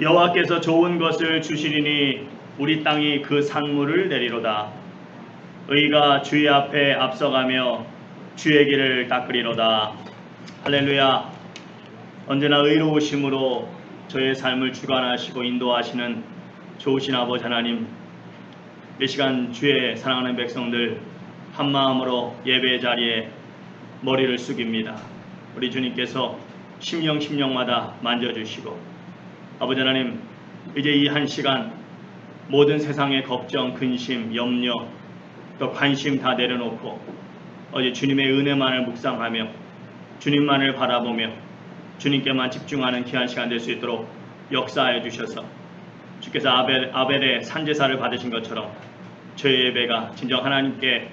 여호와께서 좋은 것을 주시리니 우리 땅이 그 산물을 내리로다. 의가 주의 앞에 앞서가며 주의 길을 닦으리로다. 할렐루야. 언제나 의로우심으로 저의 삶을 주관하시고 인도하시는 좋으신 아버지 하나님, 이 시간 주의 사랑하는 백성들 한마음으로 예배의 자리에 머리를 숙입니다. 우리 주님께서 심령마다 만져주시고, 아버지 하나님, 이제 이 한 시간 모든 세상의 걱정, 근심, 염려, 또 관심 다 내려놓고 어제 주님의 은혜만을 묵상하며 주님만을 바라보며 주님께만 집중하는 귀한 시간 될 수 있도록 역사하여 주셔서, 주께서 아벨의 산제사를 받으신 것처럼 저의 예배가 진정 하나님께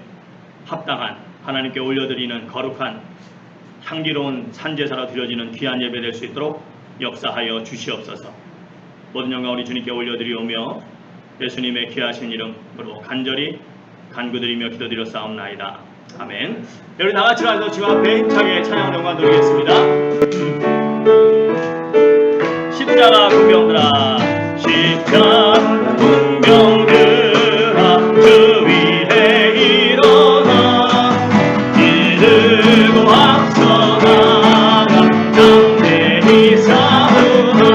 합당한, 하나님께 올려드리는 거룩한 향기로운 산제사로 드려지는 귀한 예배 될 수 있도록 역사하여 주시옵소서. 모든 영광 우리 주님께 올려드리오며 예수님의 귀하신 이름으로 간절히 간구드리며 기도드렸사옵나이다. 아멘. 우리 다같이 가서 주 앞에 힘차게 찬양 영광 드리겠습니다. 십자가 군병들아, 십자가 군병들아, 주 위에 일어나 이들고 앞서 나가 담대히 싸우라.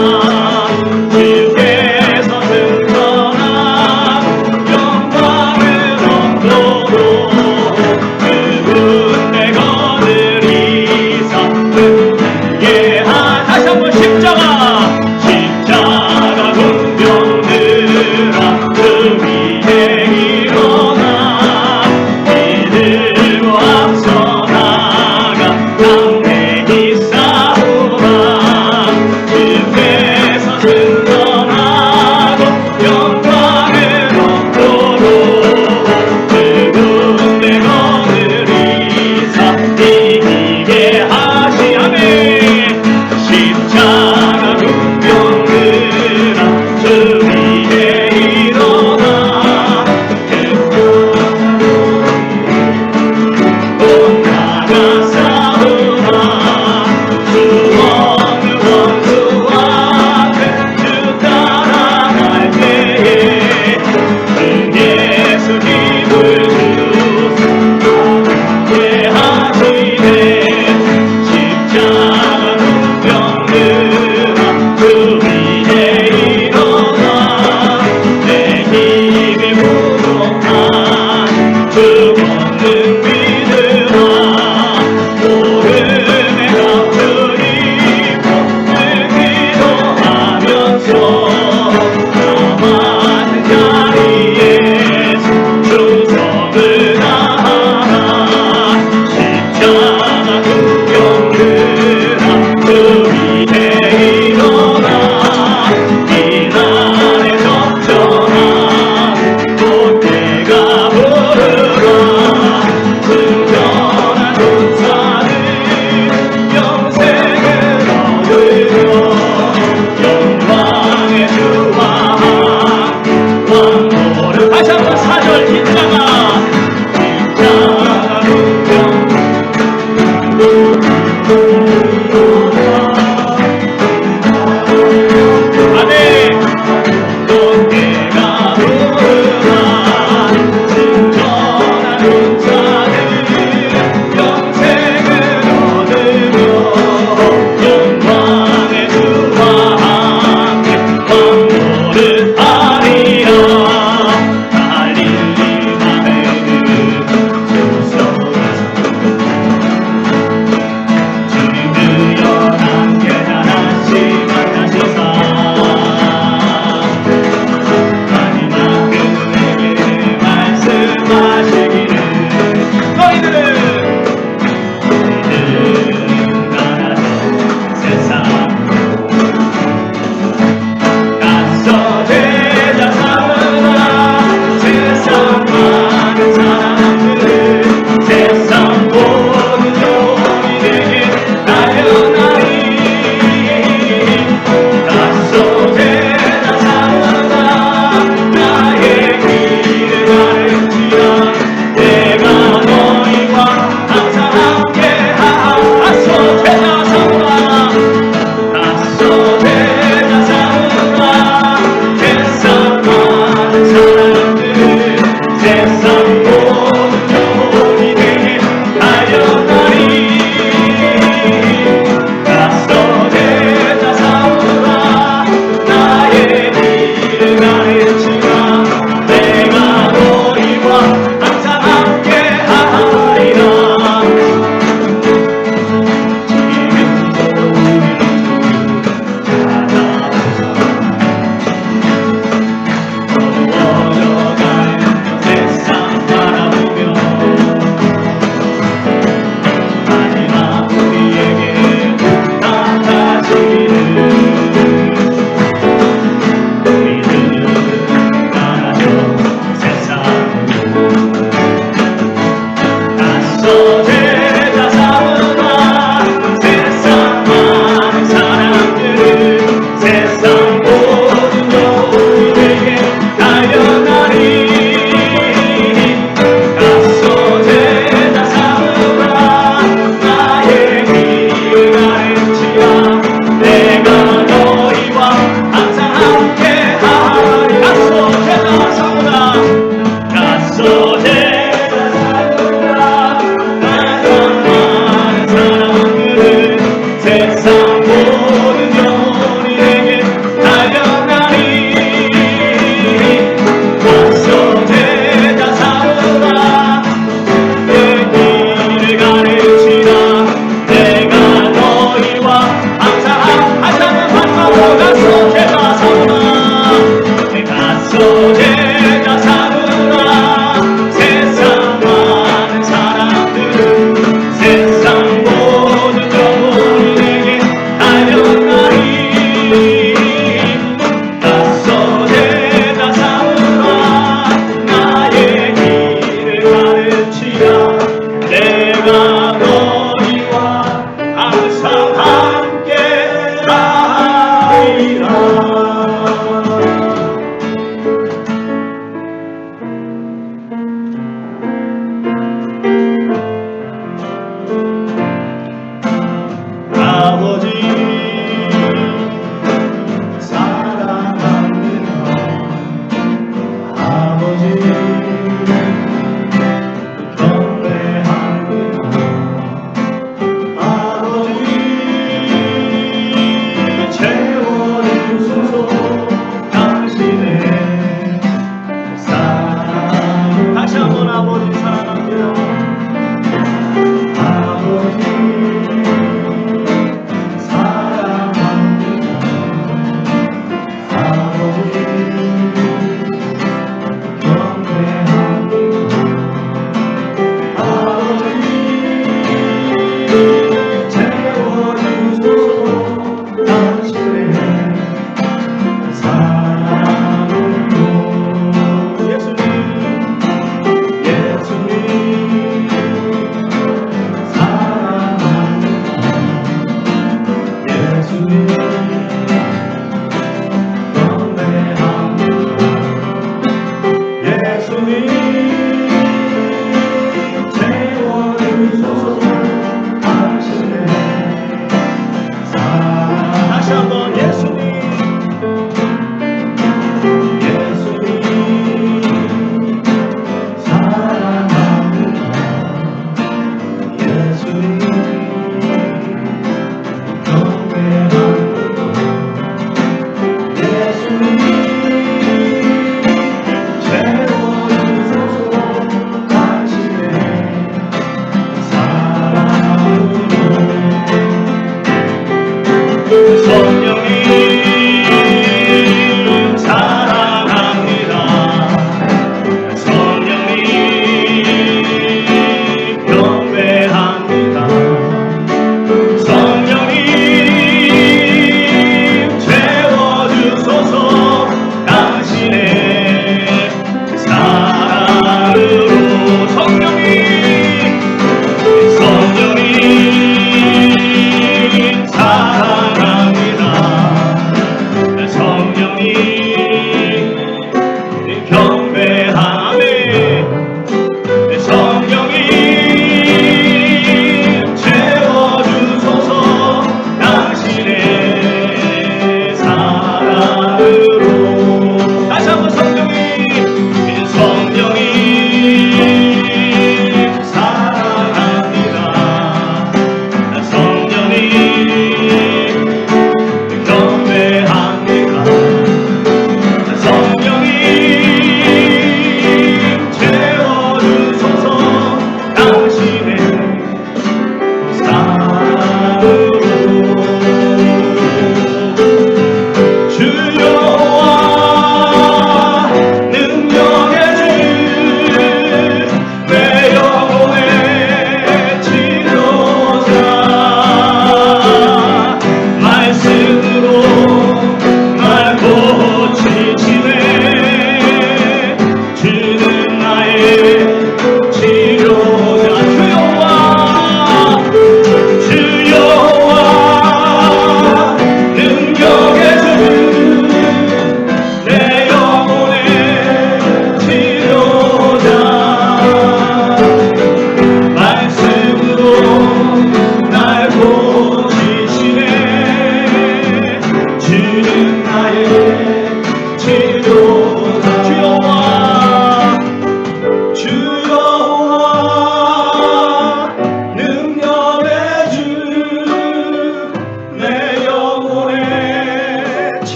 주께서 승천한 영광을 얻도록 그분의 거느리사 예한. 다시 한번 십자가 군병들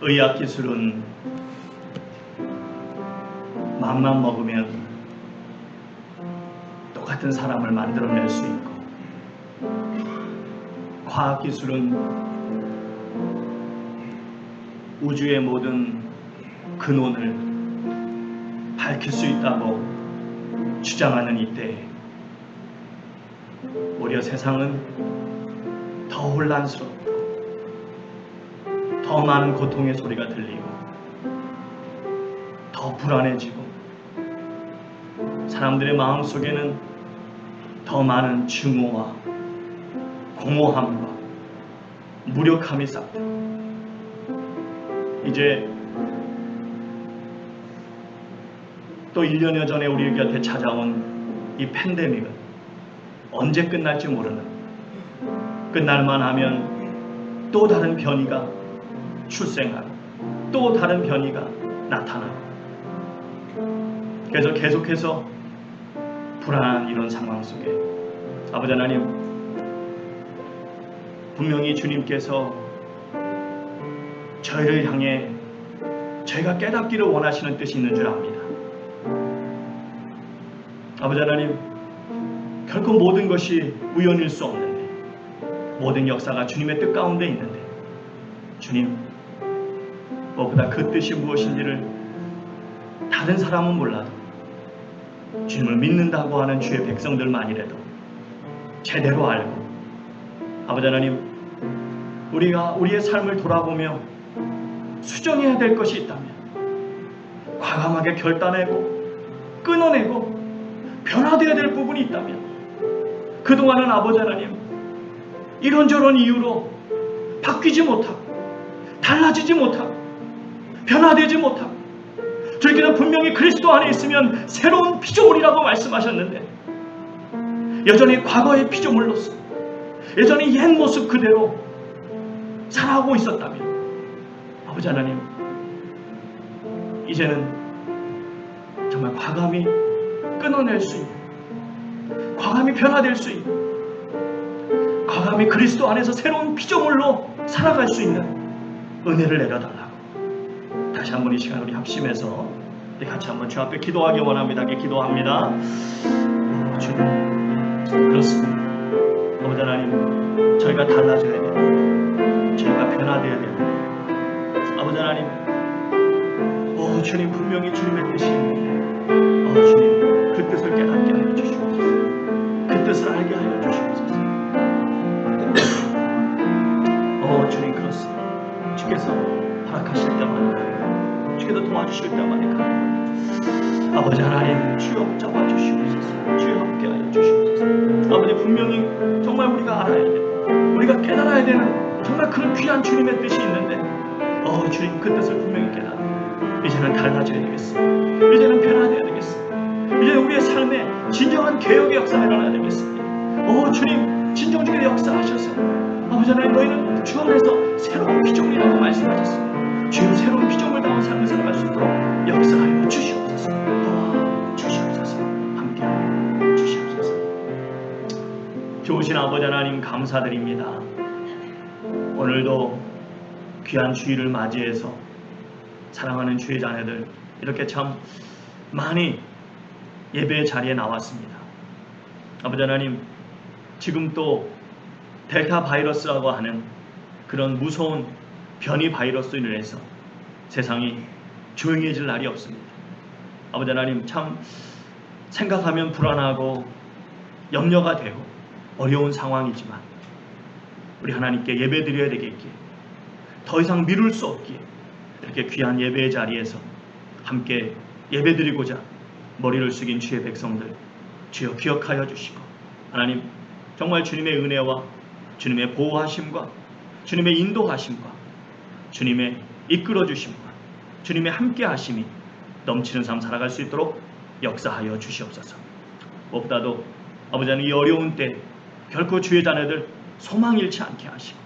의학 기술은 마음만 먹으면 똑같은 사람을 만들어낼 수 있고, 과학기술은 우주의 모든 근원을 밝힐 수 있다고 주장하는 이때에 오히려 세상은 더 혼란스럽고 더 많은 고통의 소리가 들리고 더 불안해지고, 사람들의 마음속에는 더 많은 증오와 공허함과 무력함이 싹트고, 이제 또 1년여 전에 우리 곁에 찾아온 이 팬데믹은 언제 끝날지 모르는, 끝날만 하면 또 다른 변이가 출생하고 또 다른 변이가 나타나고, 그래서 계속해서 불안한 이런 상황 속에 아버지 하나님, 분명히 주님께서 저희를 향해 저희가 깨닫기를 원하시는 뜻이 있는 줄 압니다. 아버지 하나님, 결코 모든 것이 우연일 수 없는데, 모든 역사가 주님의 뜻 가운데 있는데, 주님, 무엇보다 그 뜻이 무엇인지를 다른 사람은 몰라도 주님을 믿는다고 하는 주의 백성들만이라도 제대로 알고, 아버지 하나님, 우리가 우리의 삶을 돌아보며 수정해야 될 것이 있다면 과감하게 결단하고 끊어내고 변화되어야 될 부분이 있다면, 그동안은 아버지 하나님 이런저런 이유로 바뀌지 못하고 달라지지 못하고 변화되지 못하고, 저희께서 분명히 그리스도 안에 있으면 새로운 피조물이라고 말씀하셨는데 여전히 과거의 피조물로서 여전히 옛 모습 그대로 살아가고 있었다면, 아버지 하나님, 이제는 정말 과감히 끊어낼 수 있는, 과감히 변화될 수 있는, 과감히 그리스도 안에서 새로운 피조물로 살아갈 수 있는 은혜를 내려달라고 다시 한번 이 시간 우리 합심해서 우리 같이 한번 주 앞에 기도하기 원합니다. 기도합니다. 주님, 그렇습니다. 아버지 하나님, 저희가 달라져야 돼요. 저희가 변화되어야 돼요. 아버지 하나님, 주님, 분명히 주님의 뜻이 있는데 주님, 그 뜻을 깨닫게 하여 주시옵소서. 그 뜻을 알게 하여 주시옵소서. 주님, 그렇습니다. 주께서 허락하실 때마다, 주께서 도와주실 때마다 아버지 하나님, 주여 붙잡아 주시옵소서. 주여 함께 하여 주시옵소서. 아버지, 분명히 정말 우리가 알아야 돼요. 우리가 깨달아야 되는 정말 그런 귀한 주님의 뜻이 있는데 주님, 그 뜻을 분명히 깨닫고 이제는 달라져야 되겠습니다. 이제는 변화되어야 되겠습니다. 이제 우리의 삶에 진정한 개혁의 역사가 일어나야 되겠습니다. 주님, 진정적인 역사하셔서 아버지 하나님, 너희는 주 안에서 새로운 피조물이라고 말씀하셨습니다. 주님, 새로운 피조물다운 삶을 살아갈 수 있도록 역사하여 주시옵소서. 도와주시옵소서. 함께하여 주시옵소서. 좋으신 아버지 하나님, 감사드립니다. 오늘도 귀한 주일을 맞이해서 사랑하는 주의 자녀들 이렇게 참 많이 예배의 자리에 나왔습니다. 아버지 하나님, 지금 또 델타 바이러스라고 하는 그런 무서운 변이 바이러스로 인해서 세상이 조용해질 날이 없습니다. 아버지 하나님, 참 생각하면 불안하고 염려가 되고 어려운 상황이지만 우리 하나님께 예배드려야 되겠기에, 더 이상 미룰 수 없기에 이렇게 귀한 예배의 자리에서 함께 예배드리고자 머리를 숙인 주의 백성들 주여 기억하여 주시고, 하나님, 정말 주님의 은혜와 주님의 보호하심과 주님의 인도하심과 주님의 이끌어주심과 주님의 함께하심이 넘치는 삶 살아갈 수 있도록 역사하여 주시옵소서. 무엇보다도 아버지 하나님, 이 어려운 때 결코 주의 자녀들 소망 잃지 않게 하시고,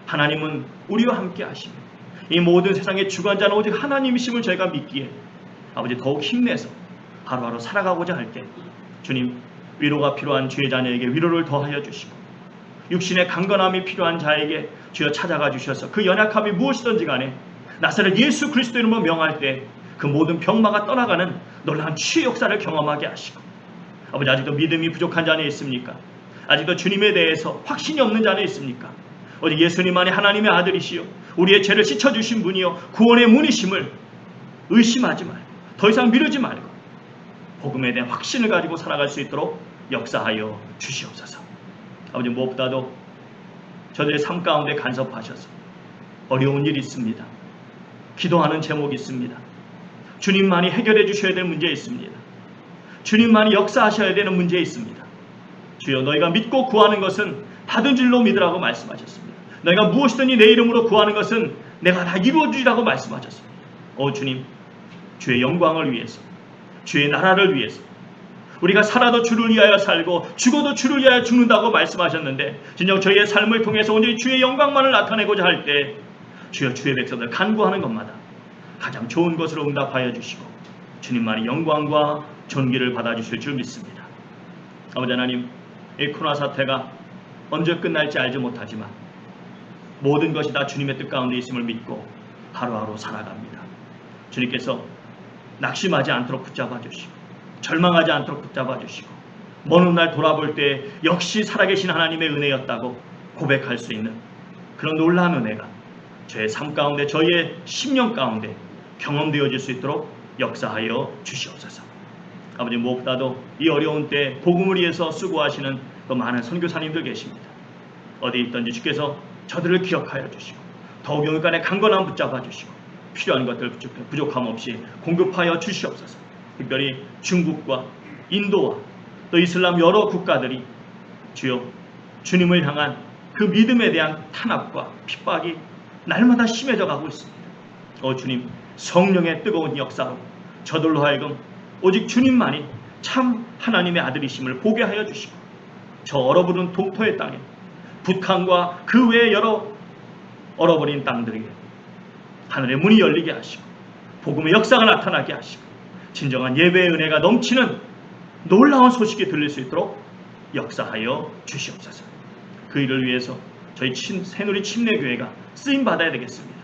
하나님은 우리와 함께 하시며 이 모든 세상의 주관자는 오직 하나님이심을 저희가 믿기에 아버지 더욱 힘내서 하루하루 살아가고자 할 때 주님, 위로가 필요한 주의 자녀에게 위로를 더하여 주시고, 육신의 강건함이 필요한 자에게 주여 찾아가 주셔서 그 연약함이 무엇이든지 간에 나사렛 예수 그리스도 이름으로 명할 때 그 모든 병마가 떠나가는 놀라운 치유 역사를 경험하게 하시고, 아버지 아직도 믿음이 부족한 자는 있습니까? 아직도 주님에 대해서 확신이 없는 자는 있습니까? 오직 예수님만이 하나님의 아들이시요 우리의 죄를 씻어주신 분이요 구원의 문이심을 의심하지 말고 더 이상 미루지 말고 복음에 대한 확신을 가지고 살아갈 수 있도록 역사하여 주시옵소서. 아버지 무엇보다도 저들의 삶 가운데 간섭하셔서 어려운 일이 있습니다. 기도하는 제목이 있습니다. 주님만이 해결해 주셔야 될 문제 있습니다. 주님만이 역사하셔야 되는 문제 있습니다. 주여 너희가 믿고 구하는 것은 받은 줄로 믿으라고 말씀하셨습니다. 너희가 무엇이든지 내 이름으로 구하는 것은 내가 다 이루어주리라고 말씀하셨습니다. 오 주님, 주의 영광을 위해서, 주의 나라를 위해서 우리가 살아도 주를 위하여 살고 죽어도 주를 위하여 죽는다고 말씀하셨는데 진정 저희의 삶을 통해서 온전히 주의 영광만을 나타내고자 할 때 주여 주의 백성들 간구하는 것마다 가장 좋은 것으로 응답하여 주시고 주님만이 영광과 존귀를 받아주실 줄 믿습니다. 아버지 하나님, 이 코로나 사태가 언제 끝날지 알지 못하지만 모든 것이 다 주님의 뜻 가운데 있음을 믿고 하루하루 살아갑니다. 주님께서 낙심하지 않도록 붙잡아 주시고 절망하지 않도록 붙잡아 주시고 먼 훗날 돌아볼 때 역시 살아계신 하나님의 은혜였다고 고백할 수 있는 그런 놀라운 은혜가 저의 삶 가운데 저희의 심령 가운데 경험되어질 수 있도록 역사하여 주시옵소서. 아버지 무엇보다도 이 어려운 때 복음을 위해서 수고하시는 또 많은 선교사님들 계십니다. 어디 있든지 주께서 저들을 기억하여 주시고 더욱 영육간에 강건함 붙잡아 주시고 필요한 것들 부족함 없이 공급하여 주시옵소서. 특별히 중국과 인도와 또 이슬람 여러 국가들이 주여 주님을 향한 그 믿음에 대한 탄압과 핍박이 날마다 심해져 가고 있습니다. 주님, 성령의 뜨거운 역사로 저들로 하여금 오직 주님만이 참 하나님의 아들이심을 보게 하여 주시고 저 얼어붙은 동토의 땅에 북한과 그 외의 여러 얼어버린 땅들에게 하늘의 문이 열리게 하시고 복음의 역사가 나타나게 하시고 진정한 예배의 은혜가 넘치는 놀라운 소식이 들릴 수 있도록 역사하여 주시옵소서. 그 일을 위해서 저희 새누리 침례교회가 쓰임받아야 되겠습니다.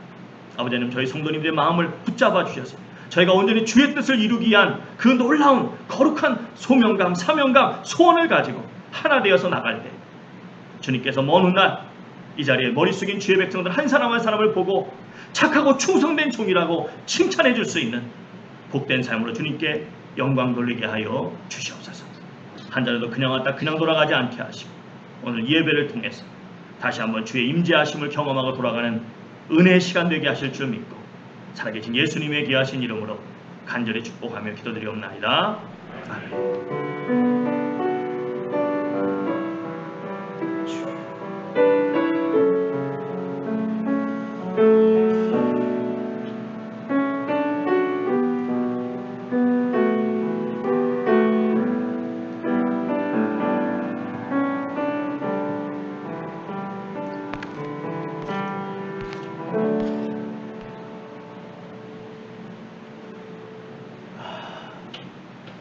아버지 하나님, 저희 성도님들의 마음을 붙잡아 주셔서 저희가 온전히 주의 뜻을 이루기 위한 그 놀라운 거룩한 소명감, 사명감, 소원을 가지고 하나 되어서 나갈 때 주님께서 먼 훗날 이 자리에 머리 숙인 주의 백성들 한 사람 한 사람을 보고 착하고 충성된 종이라고 칭찬해 줄 수 있는 복된 삶으로 주님께 영광 돌리게 하여 주시옵소서. 한 자라도 그냥 왔다 그냥 돌아가지 않게 하시고 오늘 예배를 통해서 다시 한번 주의 임재하심을 경험하고 돌아가는 은혜의 시간 되게 하실 줄 믿고 살아계신 예수님의 귀하신 이름으로 간절히 축복하며 기도드리옵나이다. 아멘.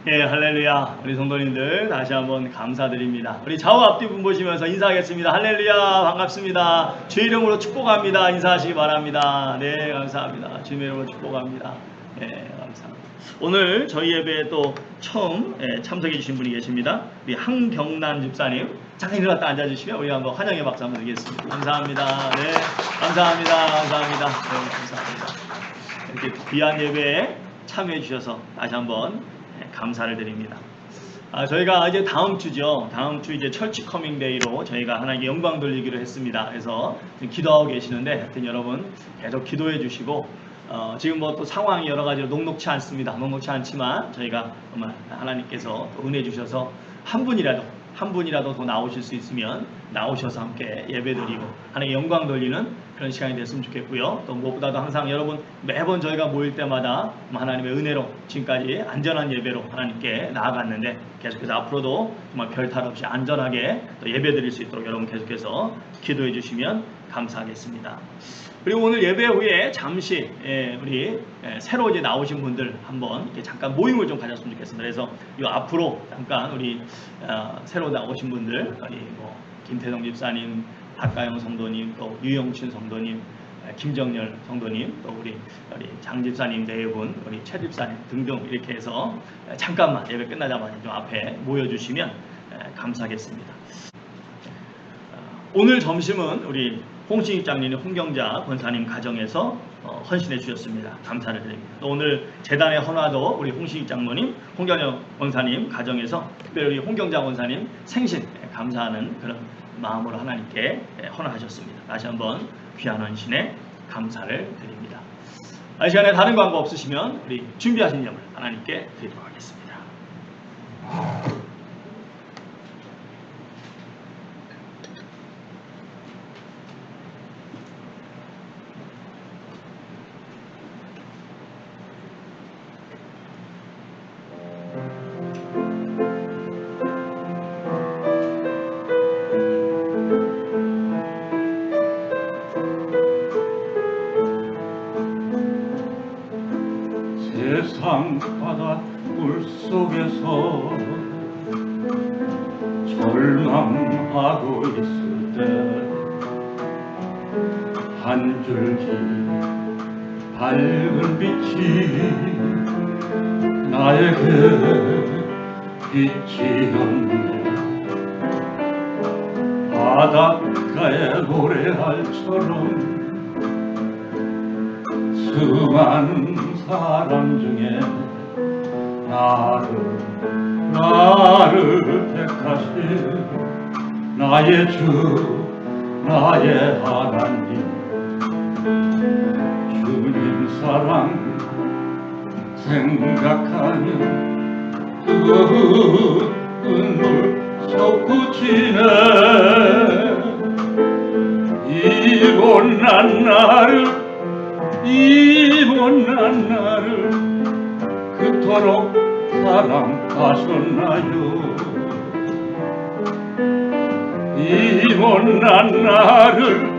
예, 할렐루야. 우리 성도님들 다시 한번 감사드립니다. 우리 좌우 앞뒤 분 보시면서 인사하겠습니다. 할렐루야, 반갑습니다. 주의 이름으로 축복합니다. 인사하시기 바랍니다. 네, 감사합니다. 주의 이름으로 축복합니다. 네, 감사합니다. 오늘 저희 예배에 또 처음 참석해 주신 분이 계십니다. 우리 한경란 집사님, 잠깐 일어났다 앉아주시면 우리 한번 환영의 박수 한번 드리겠습니다. 감사합니다. 네, 감사합니다. 감사합니다. 네, 감사합니다. 이렇게 귀한 예배에 참여해 주셔서 다시 한번 감사를 드립니다. 저희가 이제 다음 주죠. 다음 주 이제 철치 커밍 데이로 저희가 하나님께 영광 돌리기로 했습니다. 그래서 지금 기도하고 계시는데 하여튼 여러분 계속 기도해 주시고 지금 뭐 또 상황이 여러 가지로 녹록치 않습니다. 녹록치 않지만 저희가 정말 하나님께서 은혜 주셔서 한 분이라도 더 나오실 수 있으면 나오셔서 함께 예배드리고 하나님께 영광 돌리는 그런 시간이 됐으면 좋겠고요. 또 무엇보다도 항상 여러분 매번 저희가 모일 때마다 하나님의 은혜로 지금까지 안전한 예배로 하나님께 나아갔는데 계속해서 앞으로도 정말 별탈 없이 안전하게 또 예배드릴 수 있도록 여러분 계속해서 기도해 주시면 감사하겠습니다. 그리고 오늘 예배 후에 잠시 우리 새로 이제 나오신 분들 한번 이렇게 잠깐 모임을 좀 가졌으면 좋겠습니다. 그래서 이 앞으로 잠깐 우리 새로 나오신 분들 우리 뭐 김태성 집사님, 박가영 성도님, 또 유영춘 성도님, 김정열 성도님, 또 우리 장집사님 네 분, 우리 최집사님 등등 이렇게 해서 잠깐만 예배 끝나자마자 좀 앞에 모여주시면 감사하겠습니다. 오늘 점심은 우리 홍신익 장로님, 홍경자 권사님 가정에서 헌신해 주셨습니다. 감사를 드립니다. 또 오늘 재단의 헌화도 우리 홍신익 장로님, 홍경자 권사님 가정에서 특별히 우리 홍경자 권사님 생신 감사하는 그런 마음으로 하나님께 헌화하셨습니다. 다시 한번 귀한 헌신에 감사를 드립니다. 이 시간에 다른 광고 없으시면 우리 준비하신 점을 하나님께 드리도록 하겠습니다. 세상 바닷물 속에서 절망하고 있을 때 한 줄기 밝은 빛이 나에게 비치었네. 바닷가의 노래할처럼 수많은 사람 중에 나를 택하신 나의 주, 나의 하나님, 주님 사랑 생각하면 뜨거운 눈물 솟구치네. 이 못난 나를 그토록 사랑하셨나요? 이 못난 나를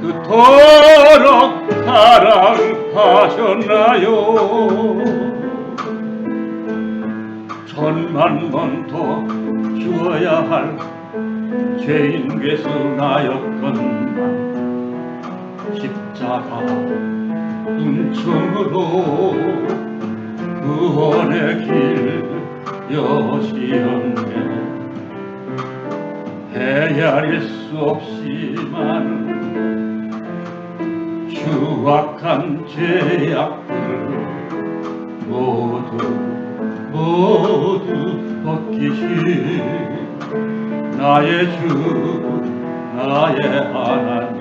그토록 사랑하셨나요? 천만 번 더 주어야 할 죄인 괴수 나였건만 십자가 은총으로 구원의 길 여시었네. 헤아릴 수 없이 많은 추악한 죄악들을 모두 벗기신 나의 주, 나의 하나님,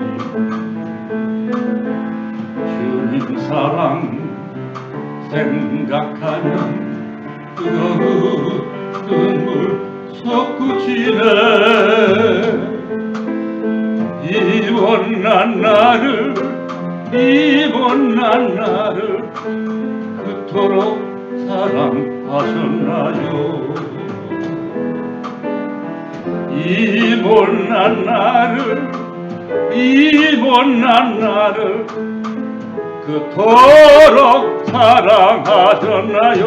주님 사랑 생각하면 뜨거운 눈물 솟구치네. 이 못난 나를 그토록 사랑하셨나요? 이 못난 나를 그토록 사랑하셨나요?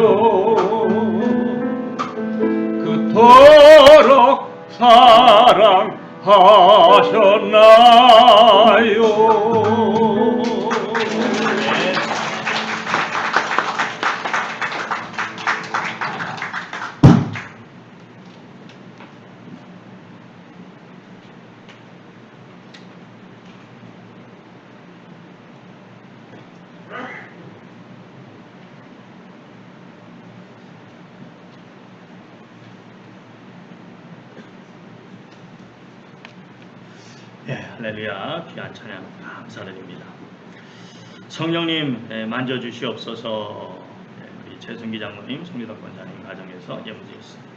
그토록 사랑하셨나요? 할렐루야. 귀한 찬양 감사드립니다. 성령님 만져주시옵소서. 우리 최승기 장로님, 송기덕 권사님 가정에서 예물드렸습니다.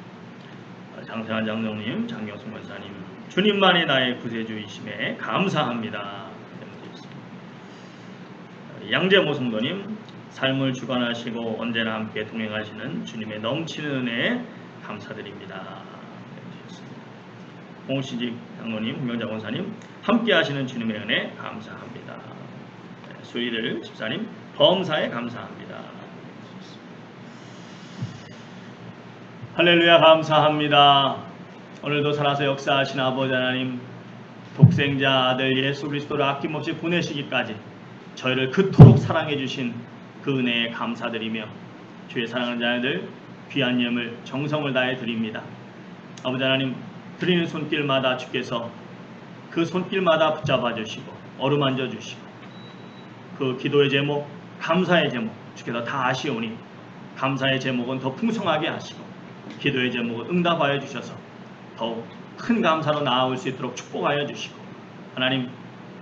장세환 장로님, 장경순 권사님, 주님만이 나의 구세주이심에 감사합니다. 예물드렸습니다. 양재모 성도님, 삶을 주관하시고 언제나 함께 동행하시는 주님의 넘치는 은혜에 감사드립니다. 홍신익 장로님, 홍경자 권사님, 함께 하시는 주님의 은혜 감사합니다. 수일을 집사님, 범사에 감사합니다. 할렐루야. 감사합니다. 오늘도 살아서 역사하신 아버지 하나님, 독생자 아들 예수 그리스도를 아낌없이 보내시기까지 저희를 그토록 사랑해 주신 그 은혜에 감사드리며 주의 사랑하는 자녀들 귀한 예물 정성을 다해 드립니다. 아버지 하나님, 드리는 손길마다 주께서 그 손길마다 붙잡아 주시고 어루만져 주시고 그 기도의 제목, 감사의 제목 주께서 다 아시오니 감사의 제목은 더 풍성하게 하시고 기도의 제목은 응답하여 주셔서 더욱 큰 감사로 나아올 수 있도록 축복하여 주시고 하나님,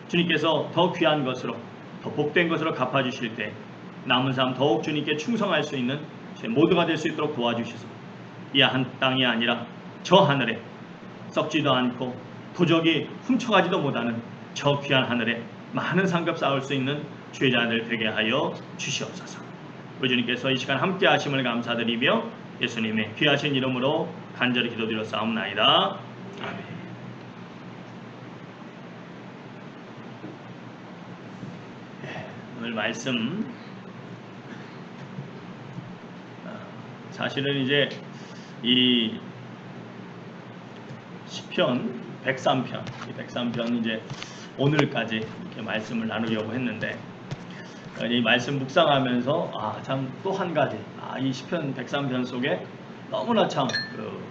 주님께서 더 귀한 것으로 더 복된 것으로 갚아주실 때 남은 삶 더욱 주님께 충성할 수 있는 제 모두가 될 수 있도록 도와주셔서 이 한 땅이 아니라 저 하늘에 썩지도 않고 도적이 훔쳐가지도 못하는 저 귀한 하늘에 많은 상급 쌓을 수 있는 주의 자들 되게 하여 주시옵소서. 우리 주님께서 이 시간 함께 하심을 감사드리며 예수님의 귀하신 이름으로 간절히 기도드려 싸움나이다. 아멘. 오늘 말씀 사실은 이제 이 시편 103편, 이 103편 이제 오늘까지 이렇게 말씀을 나누려고 했는데 이 말씀 묵상하면서 참 또 한 가지 이 시편 103편 속에 너무나 참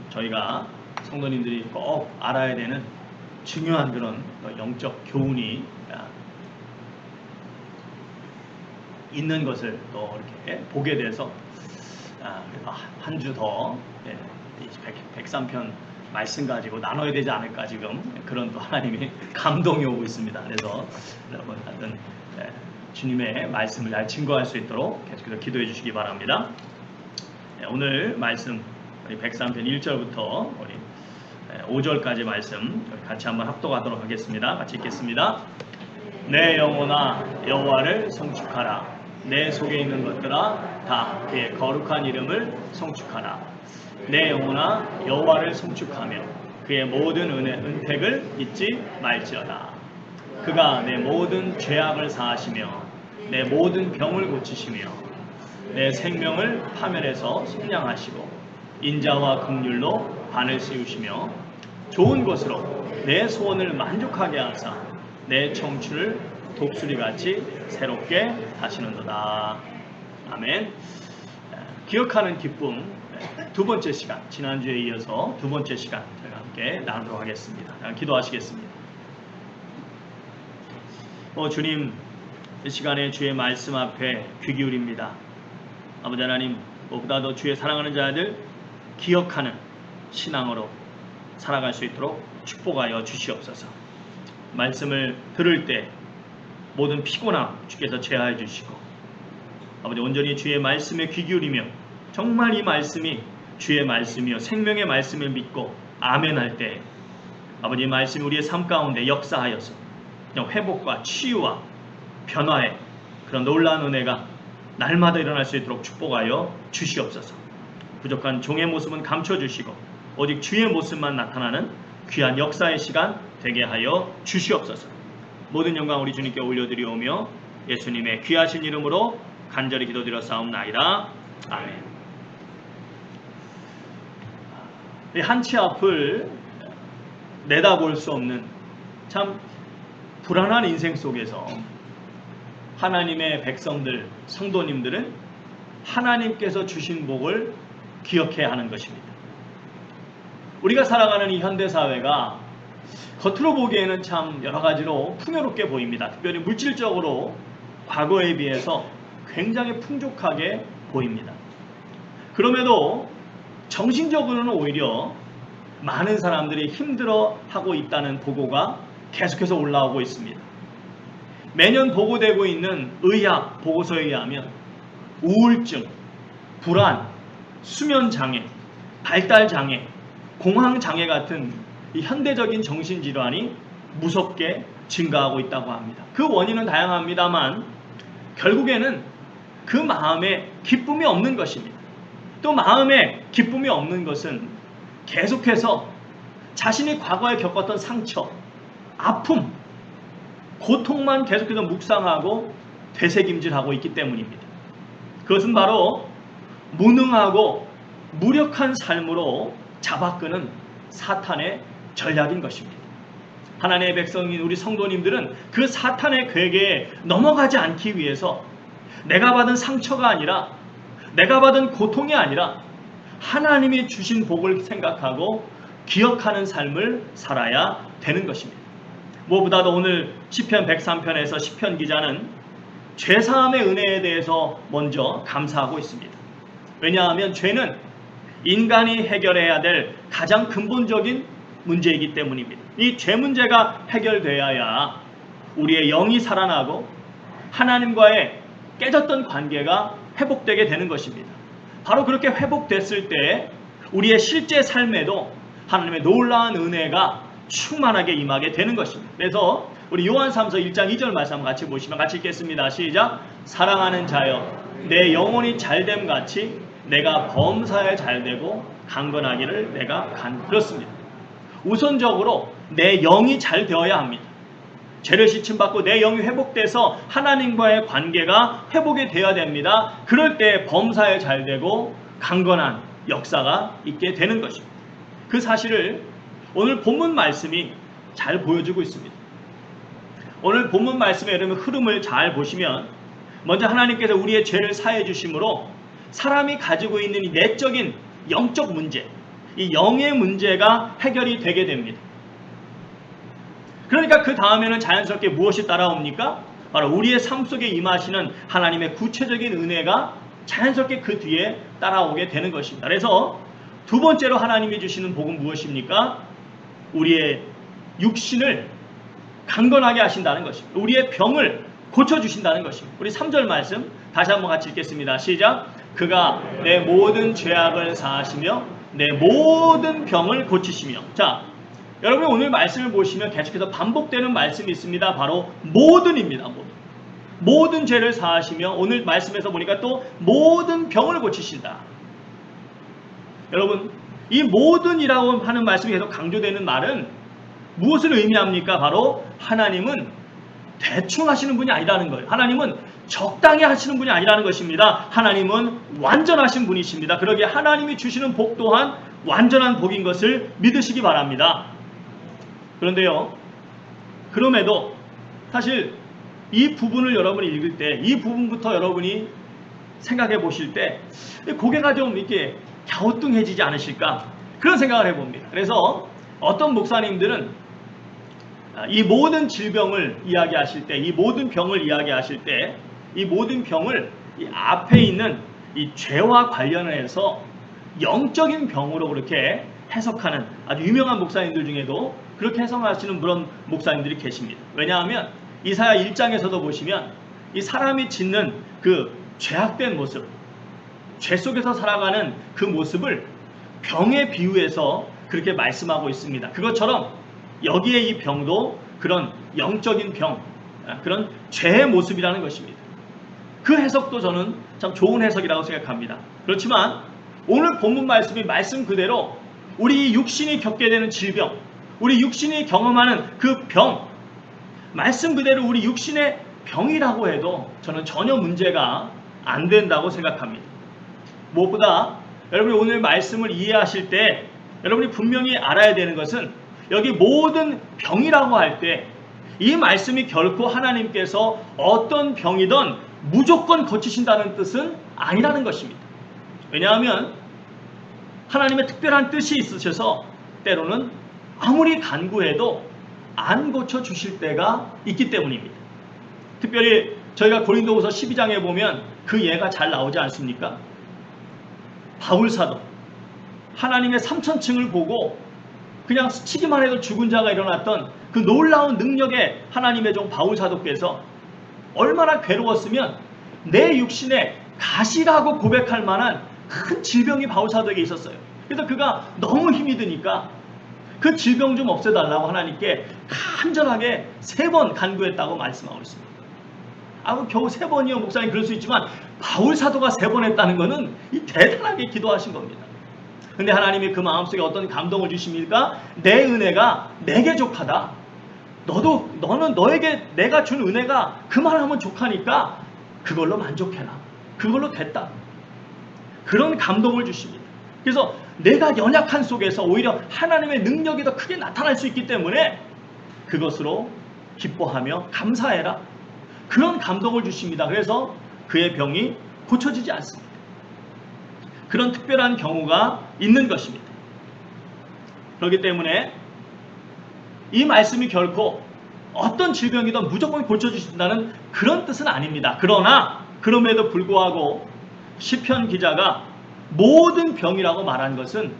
저희가 성도님들이 꼭 알아야 되는 중요한 그런 영적 교훈이 있는 것을 또 이렇게 보게 돼서 한 주 더 103편 말씀 가지고 나눠야 되지 않을까 지금 그런 또 하나님이 감동이 오고 있습니다. 그래서 여러분 하여튼 주님의 말씀을 잘 증거할 수 있도록 계속해서 기도해 주시기 바랍니다. 오늘 말씀 우리 103편 1절부터 우리 5절까지 말씀 같이 한번 합독하도록 하겠습니다. 같이 읽겠습니다. 내 영혼아 여호와를 송축하라. 내 속에 있는 것들아 다 그의 거룩한 이름을 송축하라. 내 영혼아 여호와를 송축하며 그의 모든 은택을 잊지 말지어다. 그가 내 모든 죄악을 사하시며 내 모든 병을 고치시며 내 생명을 파멸해서 속량하시고 인자와 긍휼로 반을 씌우시며 좋은 것으로 내 소원을 만족하게 하사 내 청춘을 독수리같이 새롭게 하시는도다. 아멘. 기억하는 기쁨 두 번째 시간, 지난주에 이어서 두 번째 시간 저희가 함께 나누도록 하겠습니다. 기도하시겠습니다. 주님, 이 시간에 주의 말씀 앞에 귀 기울입니다. 아버지 하나님, 무엇보다도 주의 사랑하는 자들 기억하는 신앙으로 살아갈 수 있도록 축복하여 주시옵소서. 말씀을 들을 때 모든 피곤함 주께서 제하해 주시고 아버지 온전히 주의 말씀에 귀 기울이며 정말 이 말씀이 주의 말씀이요 생명의 말씀을 믿고 아멘할 때 아버지 말씀이 우리의 삶 가운데 역사하여서 그냥 회복과 치유와 변화의 그런 놀라운 은혜가 날마다 일어날 수 있도록 축복하여 주시옵소서. 부족한 종의 모습은 감춰주시고 오직 주의 모습만 나타나는 귀한 역사의 시간 되게 하여 주시옵소서. 모든 영광 우리 주님께 올려드리오며 예수님의 귀하신 이름으로 간절히 기도드려 싸움나이다. 아멘. 한치 앞을 내다볼 수 없는 참 불안한 인생 속에서 하나님의 백성들, 성도님들은 하나님께서 주신 복을 기억해야 하는 것입니다. 우리가 살아가는 이 현대사회가 겉으로 보기에는 참 여러 가지로 풍요롭게 보입니다. 특별히 물질적으로 과거에 비해서 굉장히 풍족하게 보입니다. 그럼에도 정신적으로는 오히려 많은 사람들이 힘들어하고 있다는 보고가 계속해서 올라오고 있습니다. 매년 보고되고 있는 의학 보고서에 의하면 우울증, 불안, 수면장애, 발달장애, 공황장애 같은 이 현대적인 정신질환이 무섭게 증가하고 있다고 합니다. 그 원인은 다양합니다만 결국에는 그 마음에 기쁨이 없는 것입니다. 또 마음에 기쁨이 없는 것은 계속해서 자신이 과거에 겪었던 상처, 아픔, 고통만 계속해서 묵상하고 되새김질하고 있기 때문입니다. 그것은 바로 무능하고 무력한 삶으로 잡아끄는 사탄의 전략인 것입니다. 하나님의 백성인 우리 성도님들은 그 사탄의 괴계에 넘어가지 않기 위해서 내가 받은 상처가 아니라, 내가 받은 고통이 아니라 하나님이 주신 복을 생각하고 기억하는 삶을 살아야 되는 것입니다. 무엇보다도 오늘 시편 103편에서 시편 기자는 죄사함의 은혜에 대해서 먼저 감사하고 있습니다. 왜냐하면 죄는 인간이 해결해야 될 가장 근본적인 문제이기 때문입니다. 이 죄 문제가 해결되어야 우리의 영이 살아나고 하나님과의 깨졌던 관계가 회복되게 되는 것입니다. 바로 그렇게 회복됐을 때 우리의 실제 삶에도 하나님의 놀라운 은혜가 충만하게 임하게 되는 것입니다. 그래서 우리 요한삼서 1장 2절 말씀 같이 보시면 같이 읽겠습니다. 시작. 사랑하는 자여 내 영혼이 잘됨 같이 내가 범사에 잘되고 강건하기를 내가 그렇습니다. 우선적으로 내 영이 잘 되어야 합니다. 죄를 씻음받고 내 영이 회복돼서 하나님과의 관계가 회복이 되어야 됩니다. 그럴 때 범사에 잘되고 강건한 역사가 있게 되는 것입니다. 그 사실을 오늘 본문 말씀이 잘 보여주고 있습니다. 오늘 본문 말씀의 여러분 흐름을 잘 보시면 먼저 하나님께서 우리의 죄를 사해 주심으로 사람이 가지고 있는 이 내적인 영적 문제, 이 영의 문제가 해결이 되게 됩니다. 그러니까 그 다음에는 자연스럽게 무엇이 따라옵니까? 바로 우리의 삶 속에 임하시는 하나님의 구체적인 은혜가 자연스럽게 그 뒤에 따라오게 되는 것입니다. 그래서 두 번째로 하나님이 주시는 복은 무엇입니까? 우리의 육신을 강건하게 하신다는 것입니다. 우리의 병을 고쳐주신다는 것입니다. 우리 3절 말씀 다시 한번 같이 읽겠습니다. 시작. 그가 내 모든 죄악을 사하시며 내 모든 병을 고치시며. 자, 여러분이 오늘 말씀을 보시면 계속해서 반복되는 말씀이 있습니다. 바로 모든입니다. 모든 죄를 사하시며 오늘 말씀에서 보니까 또 모든 병을 고치신다. 여러분, 이 모든이라고 하는 말씀이 계속 강조되는 말은 무엇을 의미합니까? 바로 하나님은 대충 하시는 분이 아니라는 거예요. 하나님은 적당히 하시는 분이 아니라는 것입니다. 하나님은 완전하신 분이십니다. 그러기에 하나님이 주시는 복 또한 완전한 복인 것을 믿으시기 바랍니다. 그런데요, 그럼에도 사실 이 부분을 여러분이 읽을 때, 이 부분부터 여러분이 생각해 보실 때 고개가 좀 이렇게 갸우뚱해지지 않으실까, 그런 생각을 해봅니다. 그래서 어떤 목사님들은 이 모든 질병을 이야기하실 때, 이 모든 병을 이야기하실 때, 이 모든 병을 이 앞에 있는 이 죄와 관련해서 영적인 병으로 그렇게 해석하는 아주 유명한 목사님들 중에도 그렇게 해석하시는 그런 목사님들이 계십니다. 왜냐하면 이사야 1장에서도 보시면 이 사람이 짓는 그 죄악된 모습, 죄 속에서 살아가는 그 모습을 병에 비유해서 그렇게 말씀하고 있습니다. 그것처럼 여기에 이 병도 그런 영적인 병, 그런 죄의 모습이라는 것입니다. 그 해석도 저는 참 좋은 해석이라고 생각합니다. 그렇지만 오늘 본문 말씀이 말씀 그대로 우리 육신이 겪게 되는 질병, 우리 육신이 경험하는 그 병, 말씀 그대로 우리 육신의 병이라고 해도 저는 전혀 문제가 안 된다고 생각합니다. 무엇보다 여러분이 오늘 말씀을 이해하실 때 여러분이 분명히 알아야 되는 것은 여기 모든 병이라고 할 때 이 말씀이 결코 하나님께서 어떤 병이든 무조건 고치신다는 뜻은 아니라는 것입니다. 왜냐하면 하나님의 특별한 뜻이 있으셔서 때로는 아무리 간구해도 안 고쳐주실 때가 있기 때문입니다. 특별히 저희가 고린도후서 12장에 보면 그 예가 잘 나오지 않습니까? 바울사도 하나님의 3천층을 보고 그냥 스치기만 해도 죽은 자가 일어났던 그 놀라운 능력의 하나님의 종 바울사도께서 얼마나 괴로웠으면 내 육신에 가시라고 고백할 만한 큰 질병이 바울사도에게 있었어요. 그래서 그가 너무 힘이 드니까 그 질병 좀 없애달라고 하나님께 간절하게 3번 간구했다고 말씀하고 있습니다. 겨우 3번이요 목사님, 그럴 수 있지만 바울사도가 3번 했다는 것은 이 대단하게 기도하신 겁니다. 근데 하나님이 그 마음속에 어떤 감동을 주십니까? 내 은혜가 내게 족하다. 너는 너에게 내가 준 은혜가 그만하면 족하니까 그걸로 만족해라. 그걸로 됐다. 그런 감동을 주십니다. 그래서 내가 연약한 속에서 오히려 하나님의 능력이 더 크게 나타날 수 있기 때문에 그것으로 기뻐하며 감사해라. 그런 감동을 주십니다. 그래서 그의 병이 고쳐지지 않습니다. 그런 특별한 경우가 있는 것입니다. 그렇기 때문에 이 말씀이 결코 어떤 질병이든 무조건 고쳐주신다는 그런 뜻은 아닙니다. 그러나 그럼에도 불구하고 시편 기자가 모든 병이라고 말한 것은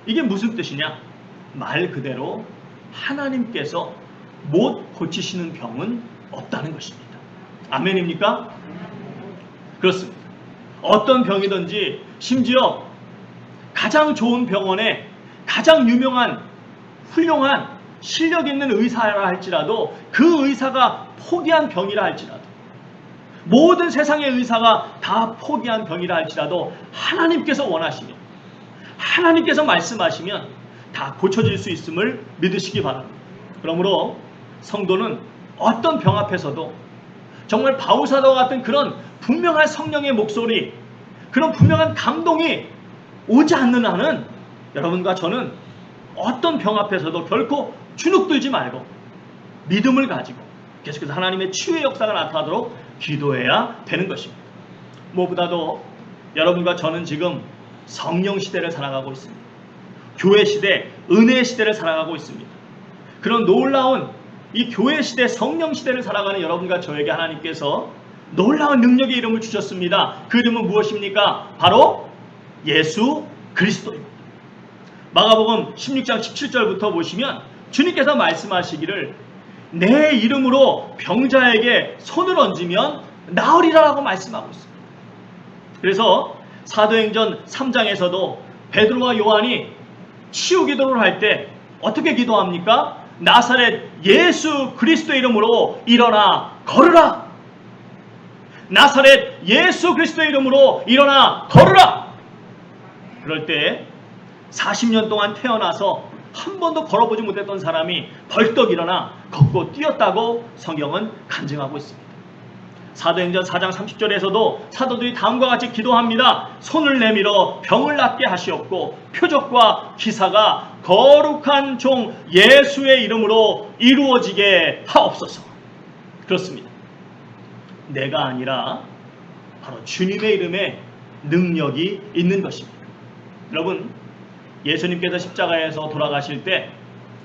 이게 무슨 뜻이냐? 말 그대로 하나님께서 못 고치시는 병은 없다는 것입니다. 아멘입니까? 그렇습니다. 어떤 병이든지 심지어 가장 좋은 병원에 가장 유명한 훌륭한 실력 있는 의사라 할지라도 그 의사가 포기한 병이라 할지라도 모든 세상의 의사가 다 포기한 병이라 할지라도 하나님께서 원하시면 하나님께서 말씀하시면 다 고쳐질 수 있음을 믿으시기 바랍니다. 그러므로 성도는 어떤 병 앞에서도 정말 바울사도와 같은 그런 분명한 성령의 목소리, 그런 분명한 감동이 오지 않는 한은 여러분과 저는 어떤 병 앞에서도 결코 주눅들지 말고 믿음을 가지고 계속해서 하나님의 치유의 역사가 나타나도록 기도해야 되는 것입니다. 무엇보다도 여러분과 저는 지금 성령 시대를 살아가고 있습니다. 교회 시대, 은혜의 시대를 살아가고 있습니다. 그런 놀라운 이 교회 시대, 성령 시대를 살아가는 여러분과 저에게 하나님께서 놀라운 능력의 이름을 주셨습니다. 그 이름은 무엇입니까? 바로 예수 그리스도입니다. 마가복음 16장 17절부터 보시면 주님께서 말씀하시기를 내 이름으로 병자에게 손을 얹으면 나으리라라고 말씀하고 있습니다. 그래서 사도행전 3장에서도 베드로와 요한이 치유 기도를 할 때 어떻게 기도합니까? 나사렛 예수 그리스도의 이름으로 일어나 걸으라. 나사렛 예수 그리스도의 이름으로 일어나 걸으라. 그럴 때 40년 동안 태어나서 한 번도 걸어보지 못했던 사람이 벌떡 일어나 걷고 뛰었다고 성경은 간증하고 있습니다. 사도행전 4장 30절에서도 사도들이 다음과 같이 기도합니다. 손을 내밀어 병을 낫게 하시옵고 표적과 기사가 거룩한 종 예수의 이름으로 이루어지게 하옵소서. 그렇습니다. 내가 아니라 바로 주님의 이름에 능력이 있는 것입니다. 여러분, 예수님께서 십자가에서 돌아가실 때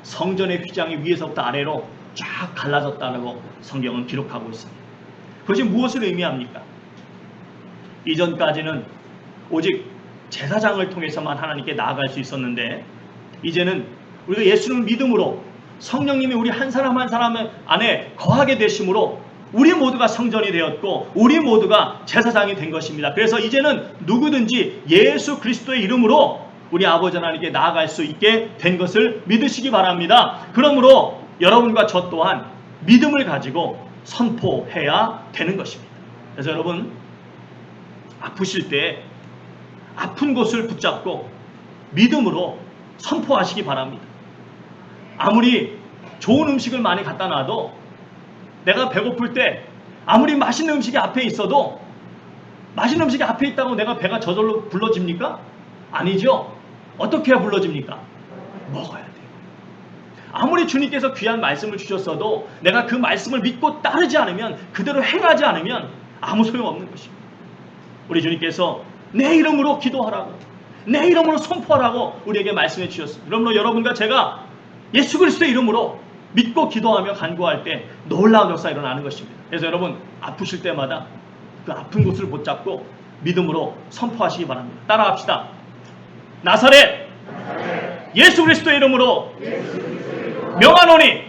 성전의 휘장이 위에서부터 아래로 쫙 갈라졌다고 성경은 기록하고 있습니다. 그것이 무엇을 의미합니까? 이전까지는 오직 제사장을 통해서만 하나님께 나아갈 수 있었는데 이제는 우리가 예수를 믿음으로 성령님이 우리 한 사람 한 사람 안에 거하게 되심으로 우리 모두가 성전이 되었고 우리 모두가 제사장이 된 것입니다. 그래서 이제는 누구든지 예수 그리스도의 이름으로 우리 아버지 하나님께 나아갈 수 있게 된 것을 믿으시기 바랍니다. 그러므로 여러분과 저 또한 믿음을 가지고 선포해야 되는 것입니다. 그래서 여러분, 아프실 때 아픈 곳을 붙잡고 믿음으로 선포하시기 바랍니다. 아무리 좋은 음식을 많이 갖다 놔도 내가 배고플 때 아무리 맛있는 음식이 앞에 있어도 맛있는 음식이 앞에 있다고 내가 배가 저절로 불러집니까? 아니죠. 어떻게 해야 불러집니까? 먹어야 돼요. 아무리 주님께서 귀한 말씀을 주셨어도 내가 그 말씀을 믿고 따르지 않으면, 그대로 행하지 않으면 아무 소용없는 것입니다. 우리 주님께서 내 이름으로 기도하라고, 내 이름으로 선포하라고 우리에게 말씀해 주셨습니다. 그러므로 여러분과 제가 예수 그리스도의 이름으로 믿고 기도하며 간구할 때 놀라운 역사가 일어나는 것입니다. 그래서 여러분, 아프실 때마다 그 아픈 곳을 붙잡고 믿음으로 선포하시기 바랍니다. 따라합시다. 나사렛 예수 그리스도의 이름으로 명하노니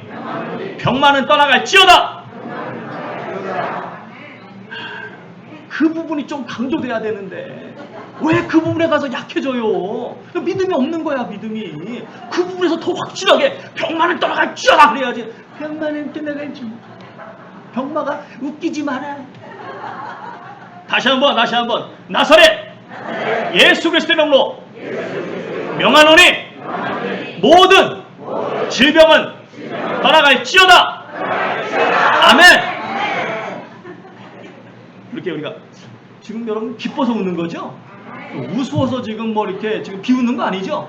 병만은 떠나갈지어다. 그 부분이 좀 강조돼야 되는데 왜 그 부분에 가서 약해져요? 믿음이 없는 거야. 믿음이 그 부분에서 더 확실하게 병만은 떠나갈지어다 그래야지. 병만은 떠나갈지. 병마가 웃기지 마라. 다시 한번 나사렛 예수 그리스도의 이름으로 명하노니 모든 질병은 떠나갈지어다. 아멘. 이렇게 우리가 지금 여러분 기뻐서 웃는 거죠? 우스워서 지금 뭐 이렇게 지금 비웃는 거 아니죠?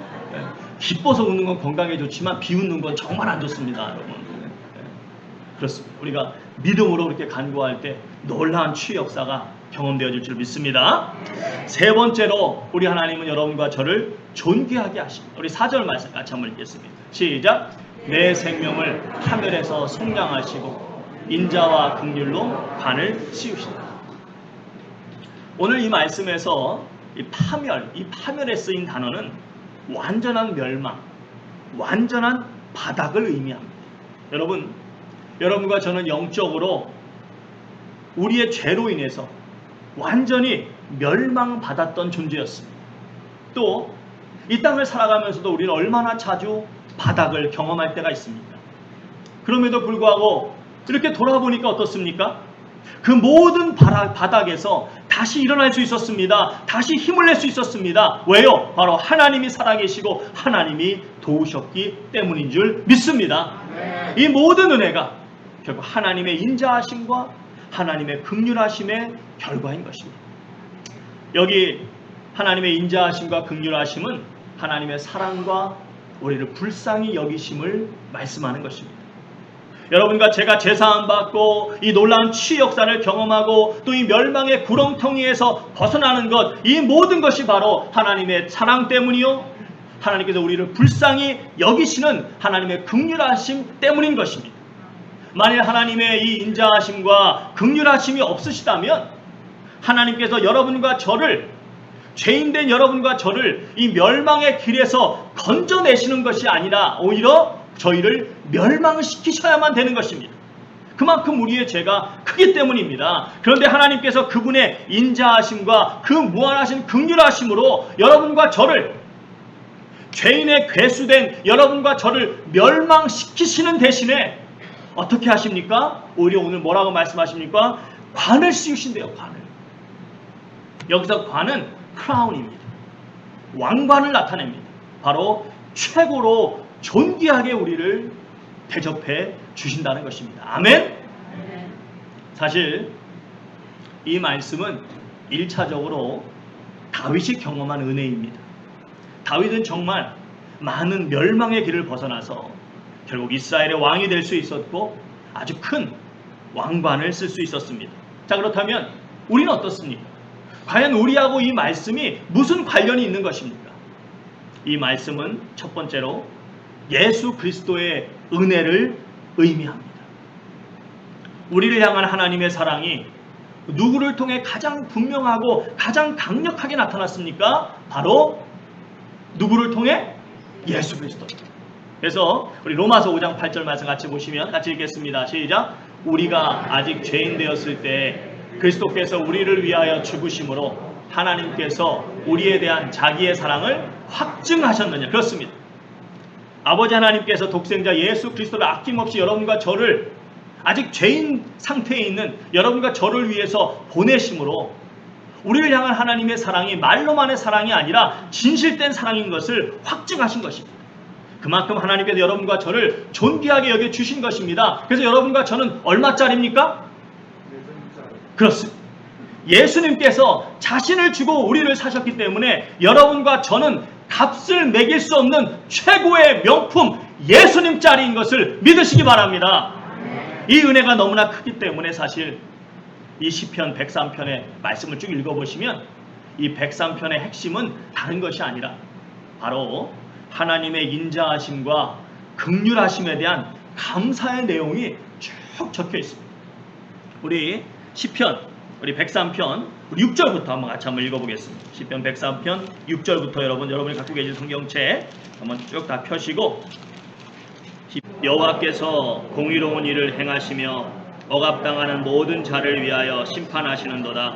기뻐서 웃는 건 건강에 좋지만 비웃는 건 정말 안 좋습니다, 여러분. 그렇습니다. 우리가 믿음으로 그렇게 간구할 때 놀라운 치유 역사가 경험되어질 줄 믿습니다. 세 번째로 우리 하나님은 여러분과 저를 존귀하게 하십니다. 우리 4절 말씀 같이 한번 읽겠습니다. 시작. 내 생명을 파멸에서 속량하시고 인자와 긍휼로 관을 씌우신다. 오늘 이 말씀에서 이 파멸에 쓰인 단어는 완전한 멸망, 완전한 바닥을 의미합니다. 여러분과 저는 영적으로 우리의 죄로 인해서 완전히 멸망받았던 존재였습니다. 또 이 땅을 살아가면서도 우리는 얼마나 자주 바닥을 경험할 때가 있습니까? 그럼에도 불구하고 이렇게 돌아보니까 어떻습니까? 그 모든 바닥에서 다시 일어날 수 있었습니다. 다시 힘을 낼 수 있었습니다. 왜요? 바로 하나님이 살아계시고 하나님이 도우셨기 때문인 줄 믿습니다. 이 모든 은혜가 결국 하나님의 인자하심과 하나님의 긍휼하심의 결과인 것입니다. 여기 하나님의 인자하심과 긍휼하심은 하나님의 사랑과 우리를 불쌍히 여기심을 말씀하는 것입니다. 여러분과 제가 제사함 받고 이 놀라운 치유 역사를 경험하고 또 이 멸망의 구렁텅이에서 벗어나는 것, 이 모든 것이 바로 하나님의 사랑 때문이요, 하나님께서 우리를 불쌍히 여기시는 하나님의 긍휼하심 때문인 것입니다. 만일 하나님의 이 인자하심과 긍휼하심이 없으시다면 하나님께서 여러분과 저를, 죄인된 여러분과 저를 이 멸망의 길에서 건져내시는 것이 아니라 오히려 저희를 멸망시키셔야만 되는 것입니다. 그만큼 우리의 죄가 크기 때문입니다. 그런데 하나님께서 그분의 인자하심과 그 무한하신 긍휼하심으로 여러분과 저를, 죄인의 괴수된 여러분과 저를 멸망시키시는 대신에 어떻게 하십니까? 오히려 오늘 뭐라고 말씀하십니까? 관을 씌우신대요. 관을. 여기서 관은 크라운입니다. 왕관을 나타냅니다. 바로 최고로 존귀하게 우리를 대접해 주신다는 것입니다. 아멘? 사실 이 말씀은 1차적으로 다윗이 경험한 은혜입니다. 다윗은 정말 많은 멸망의 길을 벗어나서 결국 이스라엘의 왕이 될 수 있었고 아주 큰 왕관을 쓸 수 있었습니다. 자, 그렇다면 우리는 어떻습니까? 과연 우리하고 이 말씀이 무슨 관련이 있는 것입니까? 이 말씀은 첫 번째로 예수 그리스도의 은혜를 의미합니다. 우리를 향한 하나님의 사랑이 누구를 통해 가장 분명하고 가장 강력하게 나타났습니까? 바로 누구를 통해? 예수 그리스도. 그래서 우리 로마서 5장 8절 말씀 같이 보시면 같이 읽겠습니다. 시작. 우리가 아직 죄인 되었을 때 그리스도께서 우리를 위하여 죽으심으로 하나님께서 우리에 대한 자기의 사랑을 확증하셨느냐. 그렇습니다. 아버지 하나님께서 독생자 예수 그리스도를 아낌없이 여러분과 저를, 아직 죄인 상태에 있는 여러분과 저를 위해서 보내심으로 우리를 향한 하나님의 사랑이 말로만의 사랑이 아니라 진실된 사랑인 것을 확증하신 것입니다. 그만큼 하나님께서 여러분과 저를 존귀하게 여겨주신 것입니다. 그래서 여러분과 저는 얼마짜리입니까? 그렇습니다. 예수님께서 자신을 주고 우리를 사셨기 때문에 여러분과 저는 값을 매길 수 없는 최고의 명품 예수님짜리인 것을 믿으시기 바랍니다. 이 은혜가 너무나 크기 때문에 사실 이 시편 103편의 말씀을 쭉 읽어보시면 이 103편의 핵심은 다른 것이 아니라 바로 하나님의 인자하심과 긍휼하심에 대한 감사의 내용이 쭉 적혀 있습니다. 우리 시편, 우리 103편, 우리 6절부터 같이 한번 읽어보겠습니다. 시편 103편 6절부터 여러분이 갖고 계신 성경책 한번 쭉 다 펴시고, 여호와께서 공의로운 일을 행하시며 억압당하는 모든 자를 위하여 심판하시는도다.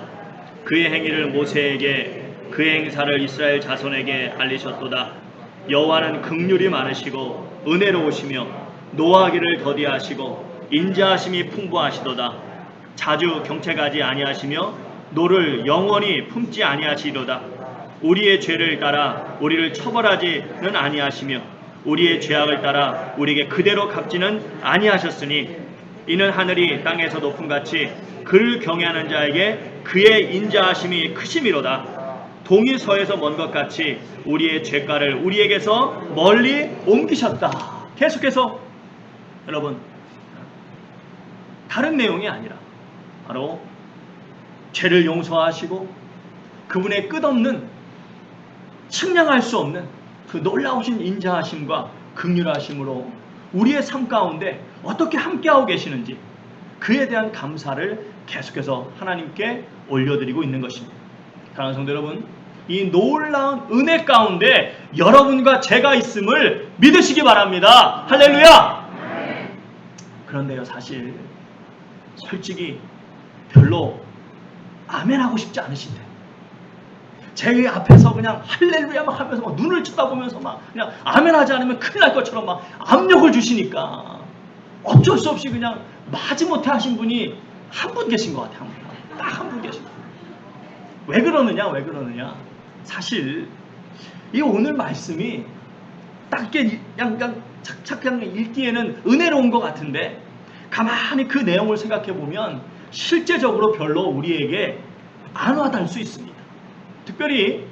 그의 행위를 모세에게, 그의 행사를 이스라엘 자손에게 알리셨도다. 여호와는 긍휼이 많으시고 은혜로우시며 노하기를 더디하시고 인자하심이 풍부하시도다. 자주 경책하지 아니하시며 노를 영원히 품지 아니하시리로다. 우리의 죄를 따라 우리를 처벌하지는 아니하시며 우리의 죄악을 따라 우리에게 그대로 갚지는 아니하셨으니 이는 하늘이 땅에서 높음같이 그를 경외하는 자에게 그의 인자하심이 크심이로다. 동이 서에서 먼 것 같이 우리의 죄가를 우리에게서 멀리 옮기셨다. 계속해서 여러분, 다른 내용이 아니라 바로 죄를 용서하시고 그분의 끝없는 측량할 수 없는 그 놀라우신 인자하심과 긍휼하심으로 우리의 삶 가운데 어떻게 함께하고 계시는지 그에 대한 감사를 계속해서 하나님께 올려드리고 있는 것입니다. 사랑하는 성도 여러분, 이 놀라운 은혜 가운데 여러분과 제가 있음을 믿으시기 바랍니다. 할렐루야! 그런데요, 사실 솔직히 별로 아멘 하고 싶지 않으신데 제 앞에서 그냥 할렐루야 막 하면서 막 눈을 쳐다보면서 막 그냥 아멘 하지 않으면 큰일 날 것처럼 막 압력을 주시니까 어쩔 수 없이 그냥 마지못해 하신 분이 한 분 계신 것 같아요. 딱 한 분 계신 분. 왜 그러느냐? 사실 이 오늘 말씀이 딱 그냥 착착 그냥 읽기에는 은혜로운 것 같은데 가만히 그 내용을 생각해 보면 실제적으로 별로 우리에게 안 와닿을 수 있습니다. 특별히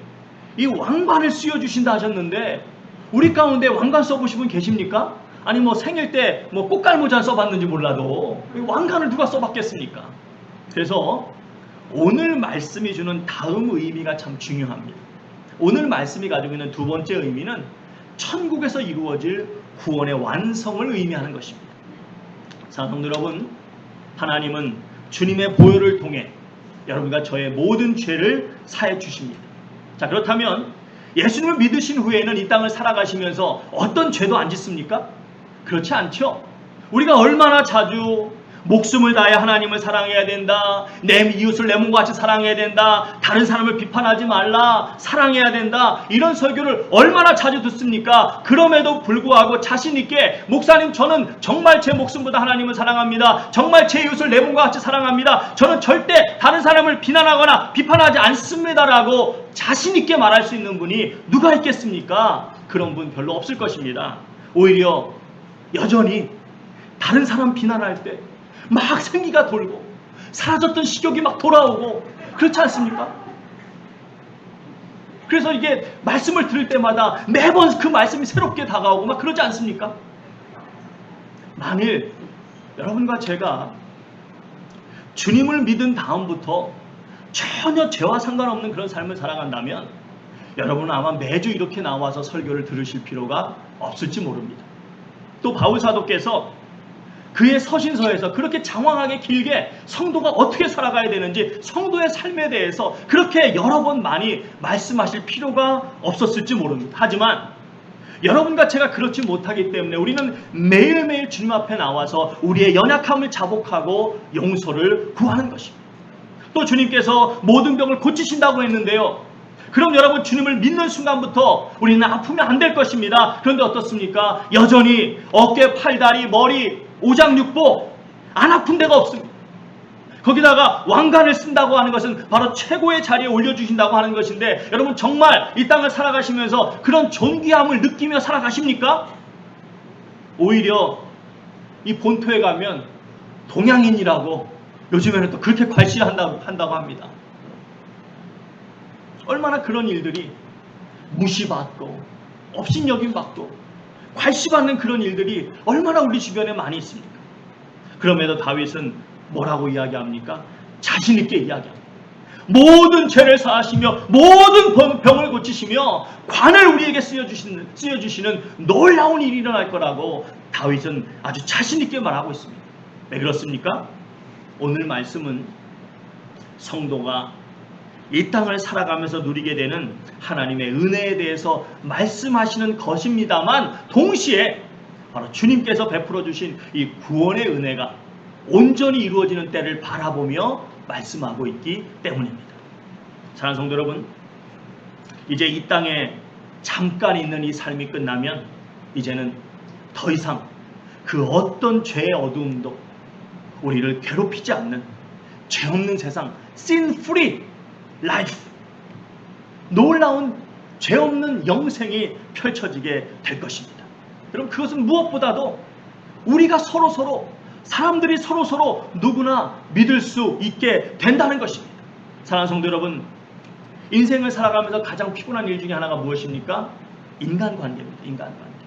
이 왕관을 씌워주신다 하셨는데 우리 가운데 왕관 써보신 분 계십니까? 아니 뭐 생일 때 뭐 꽃갈무잔 써봤는지 몰라도 왕관을 누가 써봤겠습니까? 그래서 오늘 말씀이 주는 다음 의미가 참 중요합니다. 오늘 말씀이 가지고 있는 두 번째 의미는 천국에서 이루어질 구원의 완성을 의미하는 것입니다. 사랑하는 여러분, 하나님은 주님의 보혈을 통해 여러분과 저의 모든 죄를 사해 주십니다. 자, 그렇다면 예수님을 믿으신 후에는 이 땅을 살아가시면서 어떤 죄도 안 짓습니까? 그렇지 않죠. 우리가 얼마나 자주 목숨을 다해 하나님을 사랑해야 된다, 내 이웃을 내 몸과 같이 사랑해야 된다, 다른 사람을 비판하지 말라, 사랑해야 된다, 이런 설교를 얼마나 자주 듣습니까? 그럼에도 불구하고 자신 있게 목사님 저는 정말 제 목숨보다 하나님을 사랑합니다, 정말 제 이웃을 내 몸과 같이 사랑합니다, 저는 절대 다른 사람을 비난하거나 비판하지 않습니다라고 자신 있게 말할 수 있는 분이 누가 있겠습니까? 그런 분 별로 없을 것입니다. 오히려 여전히 다른 사람 비난할 때 막 생기가 돌고 사라졌던 식욕이 막 돌아오고 그렇지 않습니까? 그래서 이게 말씀을 들을 때마다 매번 그 말씀이 새롭게 다가오고 막 그러지 않습니까? 만일 여러분과 제가 주님을 믿은 다음부터 전혀 죄와 상관없는 그런 삶을 살아간다면 여러분은 아마 매주 이렇게 나와서 설교를 들으실 필요가 없을지 모릅니다. 또 바울 사도께서 그의 서신서에서 그렇게 장황하게 길게 성도가 어떻게 살아가야 되는지 성도의 삶에 대해서 그렇게 여러 번 많이 말씀하실 필요가 없었을지 모릅니다. 하지만 여러분과 제가 그렇지 못하기 때문에 우리는 매일매일 주님 앞에 나와서 우리의 연약함을 자복하고 용서를 구하는 것입니다. 또 주님께서 모든 병을 고치신다고 했는데요, 그럼 여러분 주님을 믿는 순간부터 우리는 아프면 안 될 것입니다. 그런데 어떻습니까? 여전히 어깨, 팔다리, 머리, 오장육부 안 아픈 데가 없습니다. 거기다가 왕관을 쓴다고 하는 것은 바로 최고의 자리에 올려주신다고 하는 것인데 여러분 정말 이 땅을 살아가시면서 그런 존귀함을 느끼며 살아가십니까? 오히려 이 본토에 가면 동양인이라고 요즘에는 또 그렇게 괄시한다고 합니다. 얼마나 그런 일들이 무시받고 업신여김받고 괄시받는 그런 일들이 얼마나 우리 주변에 많이 있습니까? 그럼에도 다윗은 뭐라고 이야기합니까? 자신 있게 이야기합니다. 모든 죄를 사하시며 모든 병을 고치시며 관을 우리에게 쓰여주시는 놀라운 일이 일어날 거라고 다윗은 아주 자신 있게 말하고 있습니다. 왜 그렇습니까? 오늘 말씀은 성도가 이 땅을 살아가면서 누리게 되는 하나님의 은혜에 대해서 말씀하시는 것입니다만 동시에 바로 주님께서 베풀어 주신 이 구원의 은혜가 온전히 이루어지는 때를 바라보며 말씀하고 있기 때문입니다. 사랑하는 성도 여러분, 이제 이 땅에 잠깐 있는 이 삶이 끝나면 이제는 더 이상 그 어떤 죄의 어두움도 우리를 괴롭히지 않는 죄 없는 세상, sin free 라이프, 놀라운 죄 없는 영생이 펼쳐지게 될 것입니다. 여러분 그것은 무엇보다도 우리가 서로 사람들이 서로 누구나 믿을 수 있게 된다는 것입니다. 사랑하는 성도 여러분, 인생을 살아가면서 가장 피곤한 일 중에 하나가 무엇입니까? 인간관계입니다. 인간관계.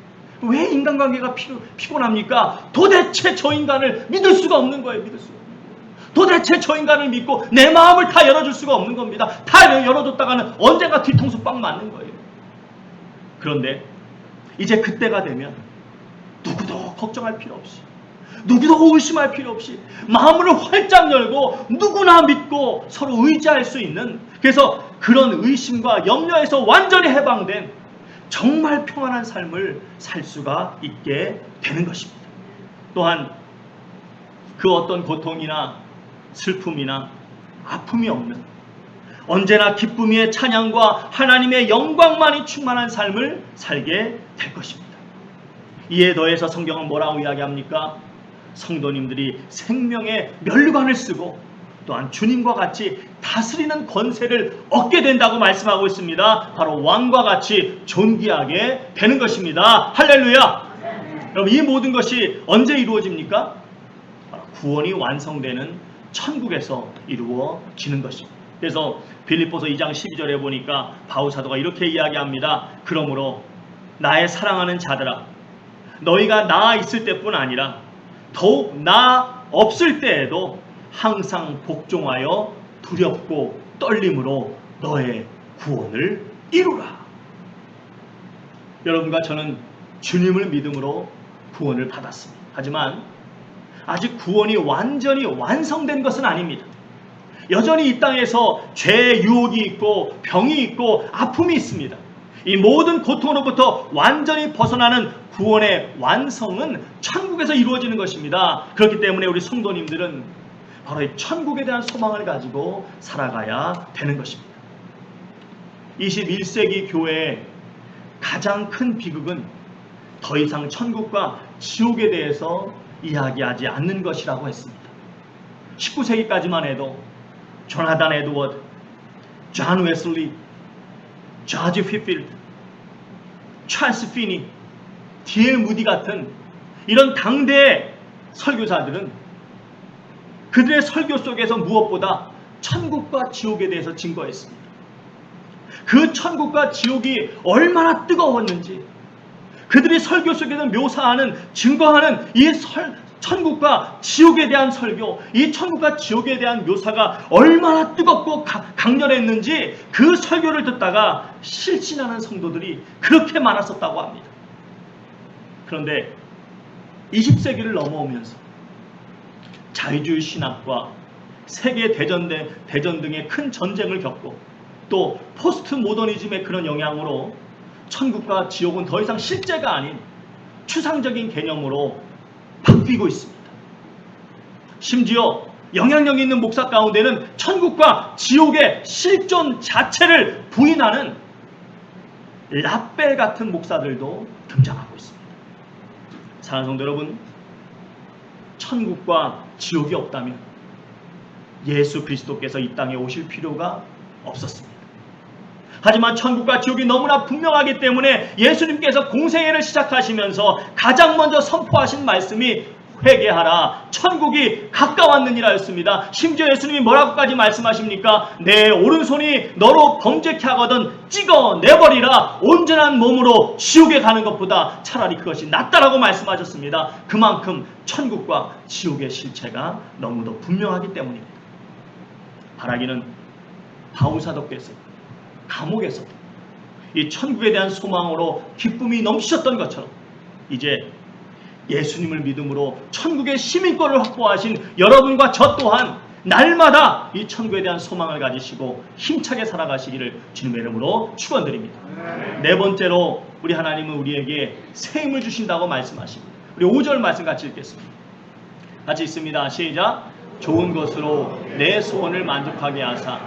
왜 인간관계가 피곤합니까? 도대체 저 인간을 믿을 수가 없는 거예요. 믿을 수가 없는 거예요. 도대체 저 인간을 믿고 내 마음을 다 열어줄 수가 없는 겁니다. 다 열어줬다가는 언젠가 뒤통수 빵 맞는 거예요. 그런데 이제 그때가 되면 누구도 걱정할 필요 없이, 누구도 의심할 필요 없이 마음을 활짝 열고 누구나 믿고 서로 의지할 수 있는, 그래서 그런 의심과 염려에서 완전히 해방된 정말 평안한 삶을 살 수가 있게 되는 것입니다. 또한 그 어떤 고통이나 슬픔이나 아픔이 없는, 언제나 기쁨의 찬양과 하나님의 영광만이 충만한 삶을 살게 될 것입니다. 이에 더해서 성경은 뭐라고 이야기합니까? 성도님들이 생명의 면류관을 쓰고 또한 주님과 같이 다스리는 권세를 얻게 된다고 말씀하고 있습니다. 바로 왕과 같이 존귀하게 되는 것입니다. 할렐루야! 여러분, 이 모든 것이 언제 이루어집니까? 바로 구원이 완성되는 천국에서 이루어지는 것입니다. 그래서 빌립보서 2장 12절에 보니까 바울 사도가 이렇게 이야기합니다. 그러므로 나의 사랑하는 자들아, 너희가 나 있을 때뿐 아니라 더욱 나 없을 때에도 항상 복종하여 두렵고 떨림으로 너의 구원을 이루라. 여러분과 저는 주님을 믿음으로 구원을 받았습니다. 하지만 아직 구원이 완전히 완성된 것은 아닙니다. 여전히 이 땅에서 죄의 유혹이 있고 병이 있고 아픔이 있습니다. 이 모든 고통으로부터 완전히 벗어나는 구원의 완성은 천국에서 이루어지는 것입니다. 그렇기 때문에 우리 성도님들은 바로 이 천국에 대한 소망을 가지고 살아가야 되는 것입니다. 21세기 교회의 가장 큰 비극은 더 이상 천국과 지옥에 대해서 이야기하지 않는 것이라고 했습니다. 19세기까지만 해도 조나단 에드워드, 존 웨슬리, 조지 휘필드, 찰스 피니, D.L. 무디 같은 이런 당대의 설교자들은 그들의 설교 속에서 무엇보다 천국과 지옥에 대해서 증거했습니다. 그 천국과 지옥이 얼마나 뜨거웠는지, 그들이 설교 속에서 묘사하는, 증거하는 이 천국과 지옥에 대한 설교, 이 천국과 지옥에 대한 묘사가 얼마나 뜨겁고 강렬했는지 그 설교를 듣다가 실신하는 성도들이 그렇게 많았었다고 합니다. 그런데 20세기를 넘어오면서 자유주의 신학과 세계 대전 등의 큰 전쟁을 겪고 또 포스트 모더니즘의 그런 영향으로 천국과 지옥은 더 이상 실제가 아닌 추상적인 개념으로 바뀌고 있습니다. 심지어 영향력 있는 목사 가운데는 천국과 지옥의 실존 자체를 부인하는 라벨 같은 목사들도 등장하고 있습니다. 사랑하는 성도 여러분, 천국과 지옥이 없다면 예수 그리스도께서 이 땅에 오실 필요가 없었습니다. 하지만 천국과 지옥이 너무나 분명하기 때문에 예수님께서 공생애를 시작하시면서 가장 먼저 선포하신 말씀이 회개하라, 천국이 가까웠느니라 였습니다. 심지어 예수님이 뭐라고까지 말씀하십니까? 내 오른손이 너로 범죄케 하거든 찍어내버리라. 온전한 몸으로 지옥에 가는 것보다 차라리 그것이 낫다라고 말씀하셨습니다. 그만큼 천국과 지옥의 실체가 너무도 분명하기 때문입니다. 바라기는 바울 사도께서 감옥에서 이 천국에 대한 소망으로 기쁨이 넘치셨던 것처럼 이제 예수님을 믿음으로 천국의 시민권을 확보하신 여러분과 저 또한 날마다 이 천국에 대한 소망을 가지시고 힘차게 살아가시기를 주님의 이름으로 축원드립니다. 네 번째로 우리 하나님은 우리에게 새 힘을 주신다고 말씀하십니다. 우리 5절 말씀 같이 읽겠습니다. 같이 읽습니다. 시작. 좋은 것으로 내 소원을 만족하게 하사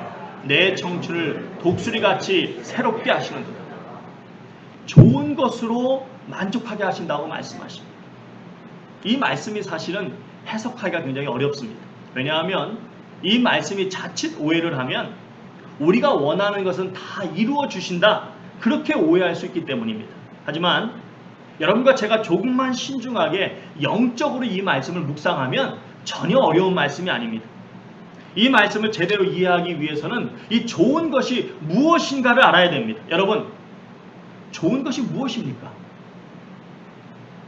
내 청춘을 독수리같이 새롭게 하시는도다. 좋은 것으로 만족하게 하신다고 말씀하십니다. 이 말씀이 사실은 해석하기가 굉장히 어렵습니다. 왜냐하면 이 말씀이 자칫 오해를 하면 우리가 원하는 것은 다 이루어 주신다, 그렇게 오해할 수 있기 때문입니다. 하지만 여러분과 제가 조금만 신중하게 영적으로 이 말씀을 묵상하면 전혀 어려운 말씀이 아닙니다. 이 말씀을 제대로 이해하기 위해서는 이 좋은 것이 무엇인가를 알아야 됩니다. 여러분, 좋은 것이 무엇입니까?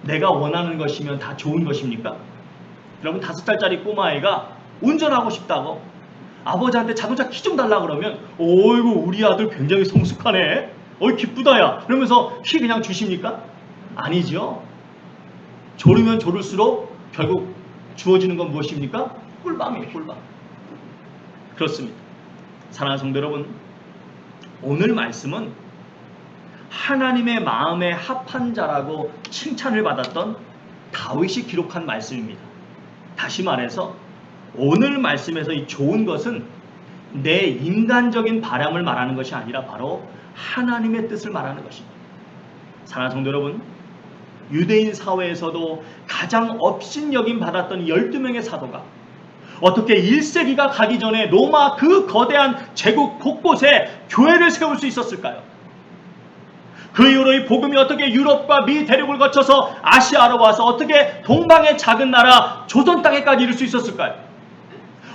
내가 원하는 것이면 다 좋은 것입니까? 여러분 5살짜리 꼬마아이가 운전하고 싶다고 아버지한테 자동차 키 좀 달라 그러면 어이구 우리 아들 굉장히 성숙하네, 어이 기쁘다야 그러면서 키 그냥 주십니까? 아니죠. 조르면 조를수록 결국 주어지는 건 무엇입니까? 꿀밤이에요. 꿀밤. 그렇습니다. 사랑하는 성도 여러분, 오늘 말씀은 하나님의 마음에 합한 자라고 칭찬을 받았던 다윗이 기록한 말씀입니다. 다시 말해서 오늘 말씀에서 이 좋은 것은 내 인간적인 바람을 말하는 것이 아니라 바로 하나님의 뜻을 말하는 것입니다. 사랑하는 성도 여러분, 유대인 사회에서도 가장 업신여김 받았던 12명의 사도가 어떻게 1세기가 가기 전에 로마 그 거대한 제국 곳곳에 교회를 세울 수 있었을까요? 그 이후로 이 복음이 어떻게 유럽과 미 대륙을 거쳐서 아시아로 와서 어떻게 동방의 작은 나라 조선 땅에까지 이룰 수 있었을까요?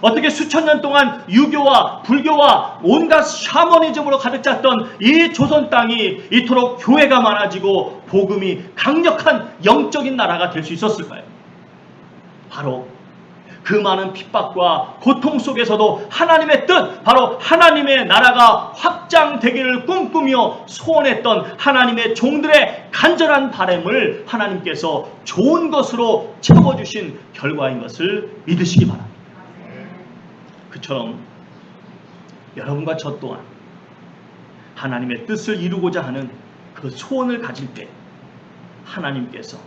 어떻게 수천 년 동안 유교와 불교와 온갖 샤머니즘으로 가득 찼던 이 조선 땅이 이토록 교회가 많아지고 복음이 강력한 영적인 나라가 될 수 있었을까요? 바로 그 많은 핍박과 고통 속에서도 하나님의 뜻, 바로 하나님의 나라가 확장되기를 꿈꾸며 소원했던 하나님의 종들의 간절한 바람을 하나님께서 좋은 것으로 채워주신 결과인 것을 믿으시기 바랍니다. 그처럼 여러분과 저 또한 하나님의 뜻을 이루고자 하는 그 소원을 가질 때 하나님께서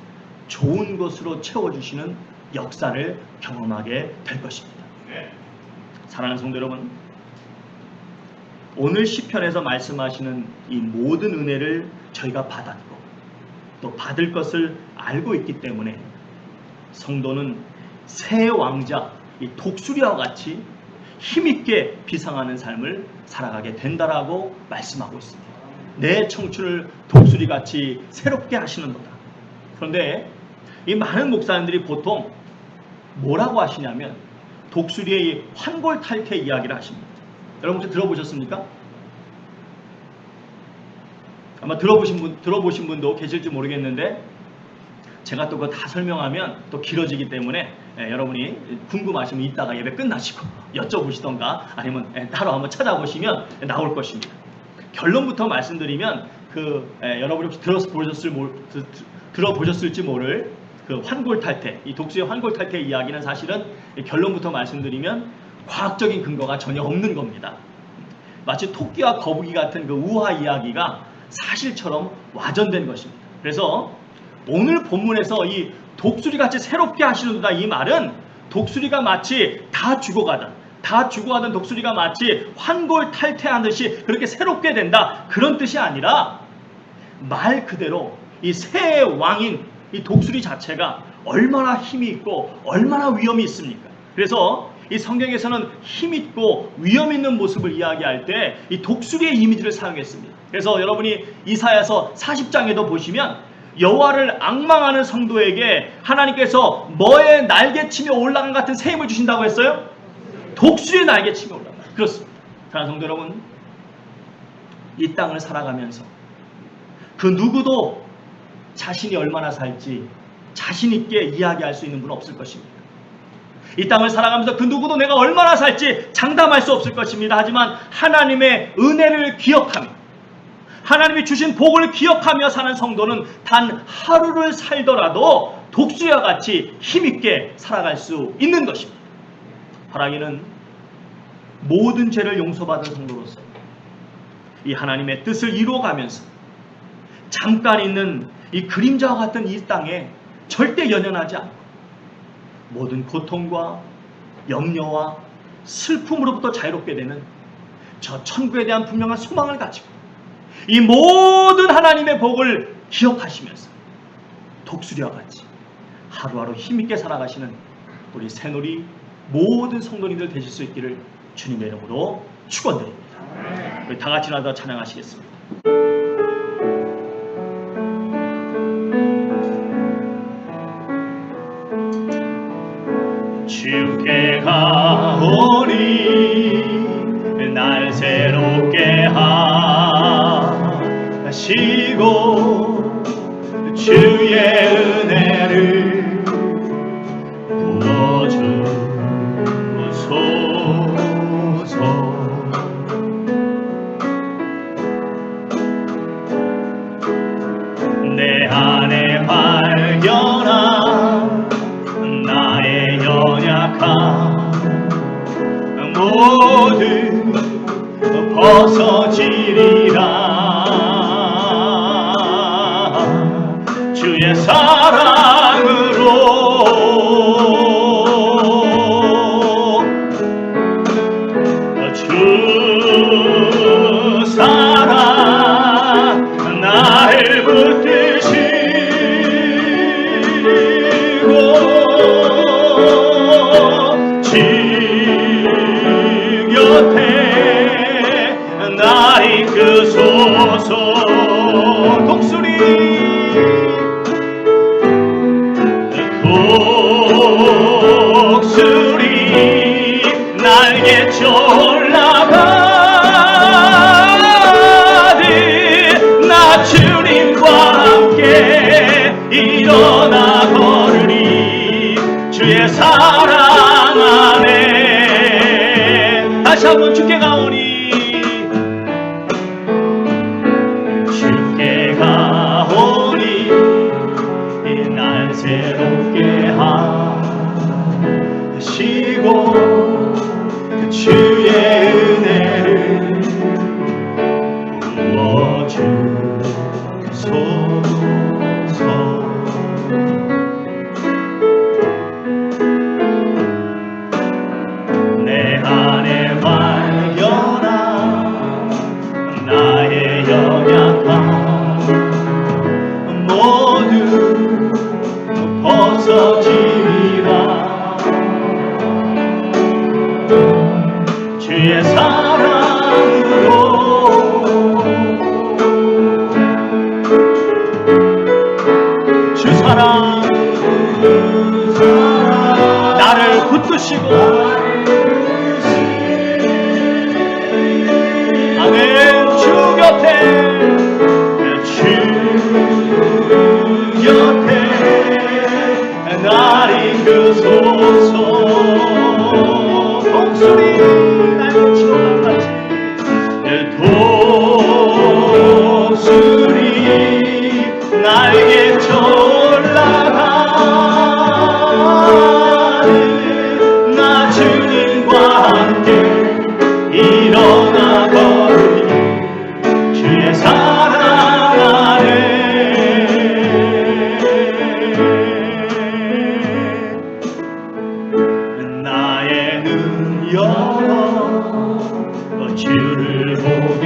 좋은 것으로 채워주시는 역사를 경험하게 될 것입니다. 사랑하는 성도 여러분, 오늘 시편에서 말씀하시는 이 모든 은혜를 저희가 받았고 또 받을 것을 알고 있기 때문에 성도는 새 왕자 이 독수리와 같이 힘있게 비상하는 삶을 살아가게 된다라고 말씀하고 있습니다. 내 청춘을 독수리같이 새롭게 하시는도다. 그런데 이 많은 목사님들이 보통 뭐라고 하시냐면 독수리의 환골탈태 이야기를 하십니다. 여러분 혹시 들어보셨습니까? 아마 들어보신 분도 계실지 모르겠는데 제가 또 그거 다 설명하면 또 길어지기 때문에 여러분이 궁금하시면 이따가 예배 끝나시고 여쭤보시던가 아니면 따로 한번 찾아보시면 나올 것입니다. 결론부터 말씀드리면 여러분이 혹시 들어보셨을지 모를 그 환골탈태, 이 독수리의 환골탈태 이야기는 사실은 결론부터 말씀드리면 과학적인 근거가 전혀 없는 겁니다. 마치 토끼와 거북이 같은 그 우화 이야기가 사실처럼 와전된 것입니다. 그래서 오늘 본문에서 이 독수리같이 새롭게 하시는도다 이 말은 독수리가 마치 다 죽어가던 독수리가 마치 환골탈태하듯이 그렇게 새롭게 된다 그런 뜻이 아니라 말 그대로 이 새 왕인 이 독수리 자체가 얼마나 힘이 있고 얼마나 위험이 있습니까? 그래서 이 성경에서는 힘 있고 위험 있는 모습을 이야기할 때 이 독수리의 이미지를 사용했습니다. 그래서 여러분이 이사야서 40장에도 보시면 여호와를 앙망하는 성도에게 하나님께서 뭐의 날개치며 올라간 같은 새 힘을 주신다고 했어요? 독수리의 날개치며 올라간. 그렇습니다. 사랑하는 성도 여러분, 이 땅을 살아가면서 그 누구도 자신이 얼마나 살지 자신 있게 이야기할 수 있는 분은 없을 것입니다. 이 땅을 살아가면서 그 누구도 내가 얼마나 살지 장담할 수 없을 것입니다. 하지만 하나님의 은혜를 기억하며 하나님이 주신 복을 기억하며 사는 성도는 단 하루를 살더라도 독수리와 같이 힘있게 살아갈 수 있는 것입니다. 바라기는 모든 죄를 용서받은 성도로서 이 하나님의 뜻을 이루어가면서 잠깐 있는 이 그림자와 같은 이 땅에 절대 연연하지 않고 모든 고통과 염려와 슬픔으로부터 자유롭게 되는 저 천국에 대한 분명한 소망을 가지고 이 모든 하나님의 복을 기억하시면서 독수리와 같이 하루하루 힘있게 살아가시는 우리 새누리 모든 성도님들 되실 수 있기를 주님의 이름으로 축원드립니다. 우리 다 같이 나눠 찬양하시겠습니다. 주께 가오니 날 새롭게 하시고 주의 은혜 벗어지리라. 주의 사랑으로 주 사랑 나를 붙드시고 주 곁에 나 이끄소서. 독수리 날개쳐 올라가듯 나 주님과 함께 일어나 걸으리. 주의 사랑 안에 다시 한번 주께 가오니 주께 가오니 날 새롭게 하시고 주의 은혜를 부어주소서. 내 안에 발견한 나의 연약함 모두 벗어지리라. 주의 사랑으로 주 사랑 나를 붙드시고 아멘. 주 곁에 날 이끄소서. 독수리 날개쳐 올라가지 독수리 날개쳐 올라가는 나 주님과 함께 일어나 걸으리. 주의 사랑 안에 나의 눈 열어 주를 보게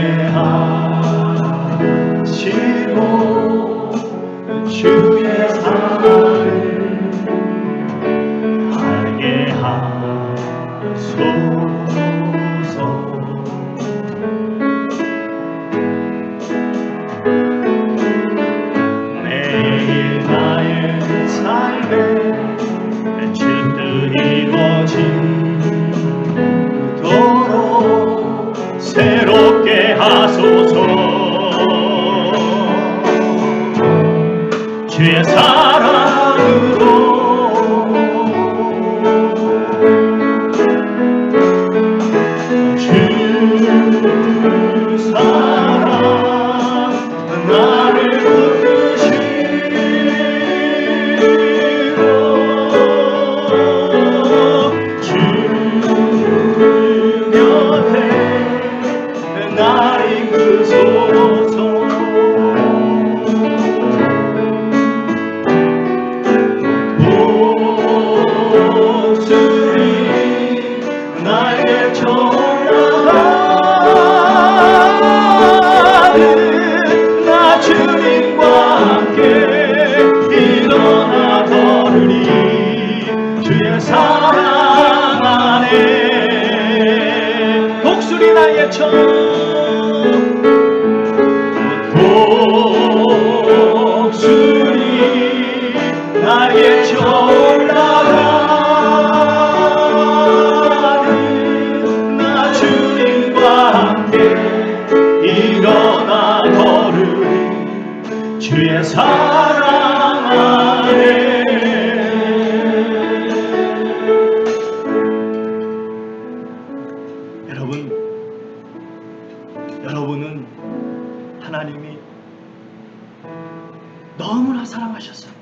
하시고 주의 사랑을 알게 하소서. 매일 나의 삶에 주 뜻 이루어지도록 새롭게 하소서. 주의 사랑으로 주 사랑 나를 붙드시고 주 곁에 날 이끄소서. 독수리 날개쳐 올라가는 나 주님과 함께 일어나 걸으리. 주의 사랑 안에 독수리 날개쳐 독수리 날개쳐 올라가는 나 주님과 함께 일어나 걸으리. 주의 사랑 안에 여러분은 하나님이 너무나 사랑하셨어요.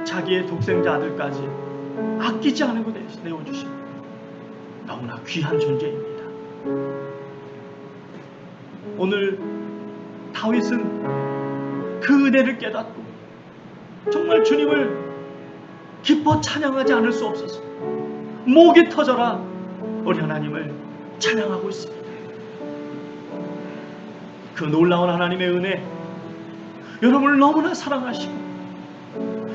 자기의 독생자 아들까지 아끼지 않은 것 내어주신 너무나 귀한 존재입니다. 오늘 다윗은 그 은혜를 깨닫고 정말 주님을 기뻐 찬양하지 않을 수 없어서 목이 터져라 우리 하나님을 찬양하고 있습니다. 그 놀라운 하나님의 은혜, 여러분을 너무나 사랑하시고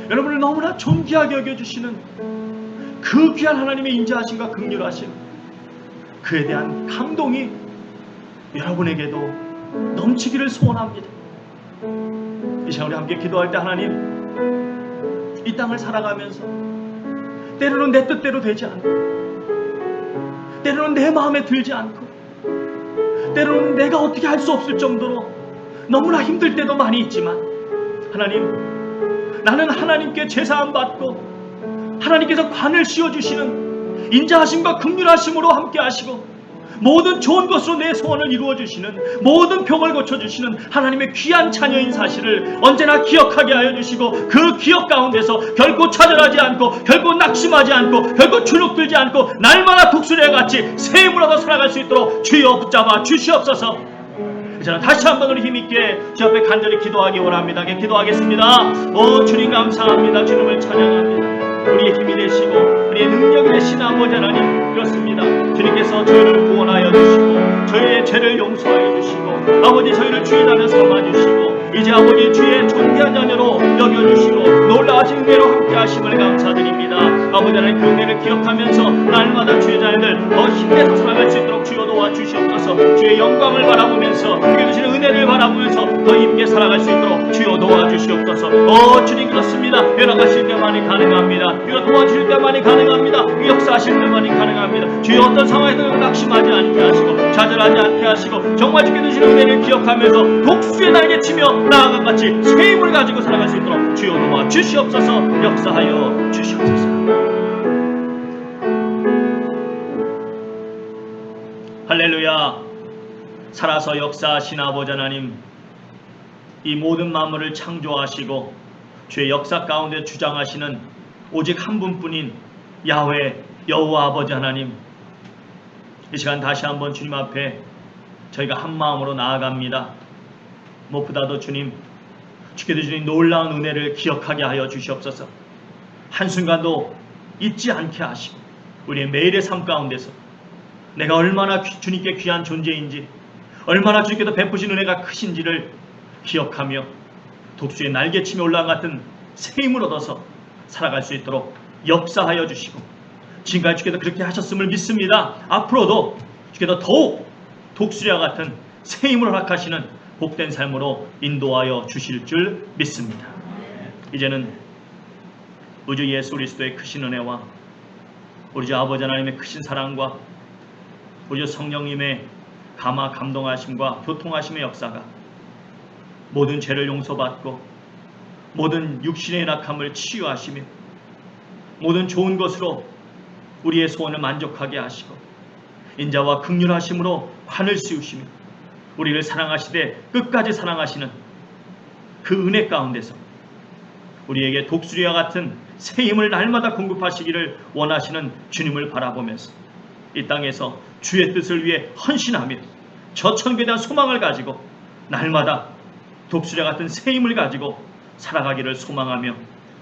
여러분을 너무나 존귀하게 여겨주시는 그 귀한 하나님의 인자하심과 긍휼하심, 그에 대한 감동이 여러분에게도 넘치기를 소원합니다. 이 시간 우리 함께 기도할 때 하나님, 이 땅을 살아가면서 때로는 내 뜻대로 되지 않고 때로는 내 마음에 들지 않고 때로는 내가 어떻게 할 수 없을 정도로 너무나 힘들 때도 많이 있지만 하나님, 나는 하나님께 제사함 받고 하나님께서 관을 씌워주시는 인자하심과 긍휼하심으로 함께 하시고 모든 좋은 것으로 내 소원을 이루어주시는, 모든 병을 고쳐주시는 하나님의 귀한 자녀인 사실을 언제나 기억하게 하여 주시고 그 기억 가운데서 결코 좌절하지 않고 결코 낙심하지 않고 결코 주눅들지 않고 날마다 독수리같이 새 힘을 얻어 살아갈 수 있도록 주여 붙잡아 주시옵소서. 저는 다시 한번 우리 힘있게 주 앞에 간절히 기도하기 원합니다. 기도하겠습니다. 오 주님 감사합니다. 주님을 찬양합니다. 우리의 힘이 되시고 우리의 능력이 되신 아버지 하나님, 그렇습니다. 주님께서 저희를 구원하여 주시고 저희의 죄를 용서하여 주시고 아버지 저희를 주의 자녀 삼아주시고 이제 아버지 주의 존귀한 자녀로 여겨주시고 놀라우신 은혜로 함께 하심을 감사드립니다. 아버지 하나님, 그 은혜를 기억하면서 날마다 주의 자녀들 더 힘내서 살아갈 수 있도록 주여 도와주시옵소서. 주의 영광을 바라보면서 주께 주시는 은혜를 바라보면서 더 힘있게 살아갈 수 있도록 주여 도와주시옵소서. 주님, 그렇습니다. 연락하실 때만이 가능합니다. 주여 도와주실 때만이 가능합니다. 역사하실 때만이 가능합니다. 주여 어떤 상황에도 낙심하지 않게 하시고 좌절하지 않게 하시고 정말 주께 주시는 은혜를 기억하면서 독수리의 날개 치며 나아간 같이 새 힘을 가지고 살아갈 수 있도록 주여 도와주시옵소서. 역사하여 주시옵소서. 할렐루야. 살아서 역사하신 아버지 하나님, 이 모든 만물을 창조하시고 주의 역사 가운데 주장하시는 오직 한 분뿐인 야훼 여호와 아버지 하나님, 이 시간 다시 한번 주님 앞에 저희가 한 마음으로 나아갑니다. 무엇보다도 주님, 주께서 주신 놀라운 은혜를 기억하게 하여 주시옵소서. 한순간도 잊지 않게 하시고 우리의 매일의 삶 가운데서 내가 얼마나 주님께 귀한 존재인지, 얼마나 주님께서 베푸신 은혜가 크신지를 기억하며 독수리의 날개치며 올라간 같은 새 힘을 얻어서 살아갈 수 있도록 역사하여 주시고 지금까지 주께서 그렇게 하셨음을 믿습니다. 앞으로도 주께서 더욱 독수리와 같은 새 힘을 허락하시는 복된 삶으로 인도하여 주실 줄 믿습니다. 이제는 우주 예수 그리스도의 크신 은혜와 우리 주 아버지 하나님의 크신 사랑과 우리 주 성령님의 감화 감동하심과 교통하심의 역사가 모든 죄를 용서받고 모든 육신의 낙함을 치유하시며 모든 좋은 것으로 우리의 소원을 만족하게 하시고 인자와 긍휼하심으로 관을 씌우시며 우리를 사랑하시되 끝까지 사랑하시는 그 은혜 가운데서 우리에게 독수리와 같은 새 힘을 날마다 공급하시기를 원하시는 주님을 바라보면서 이 땅에서 주의 뜻을 위해 헌신하며 저 천국에 대한 소망을 가지고 날마다 독수리와 같은 새 힘을 가지고 살아가기를 소망하며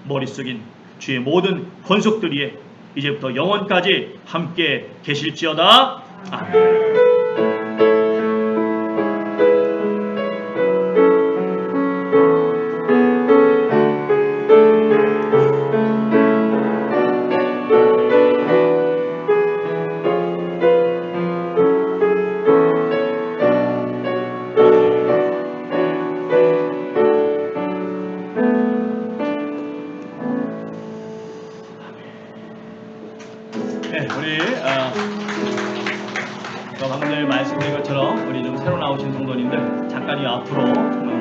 머릿속인 주의 모든 권속들이에 이제부터 영원까지 함께 계실지어다. 아멘. 방금 전에 말씀드린 것처럼 우리 좀 새로 나오신 성도님들 잠깐 이 앞으로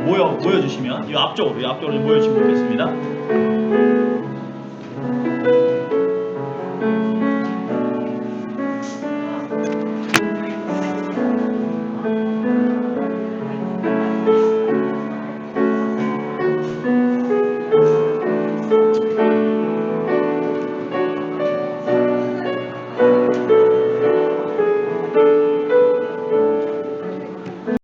모여주시면 이 앞쪽으로 모여주시면 좋겠습니다.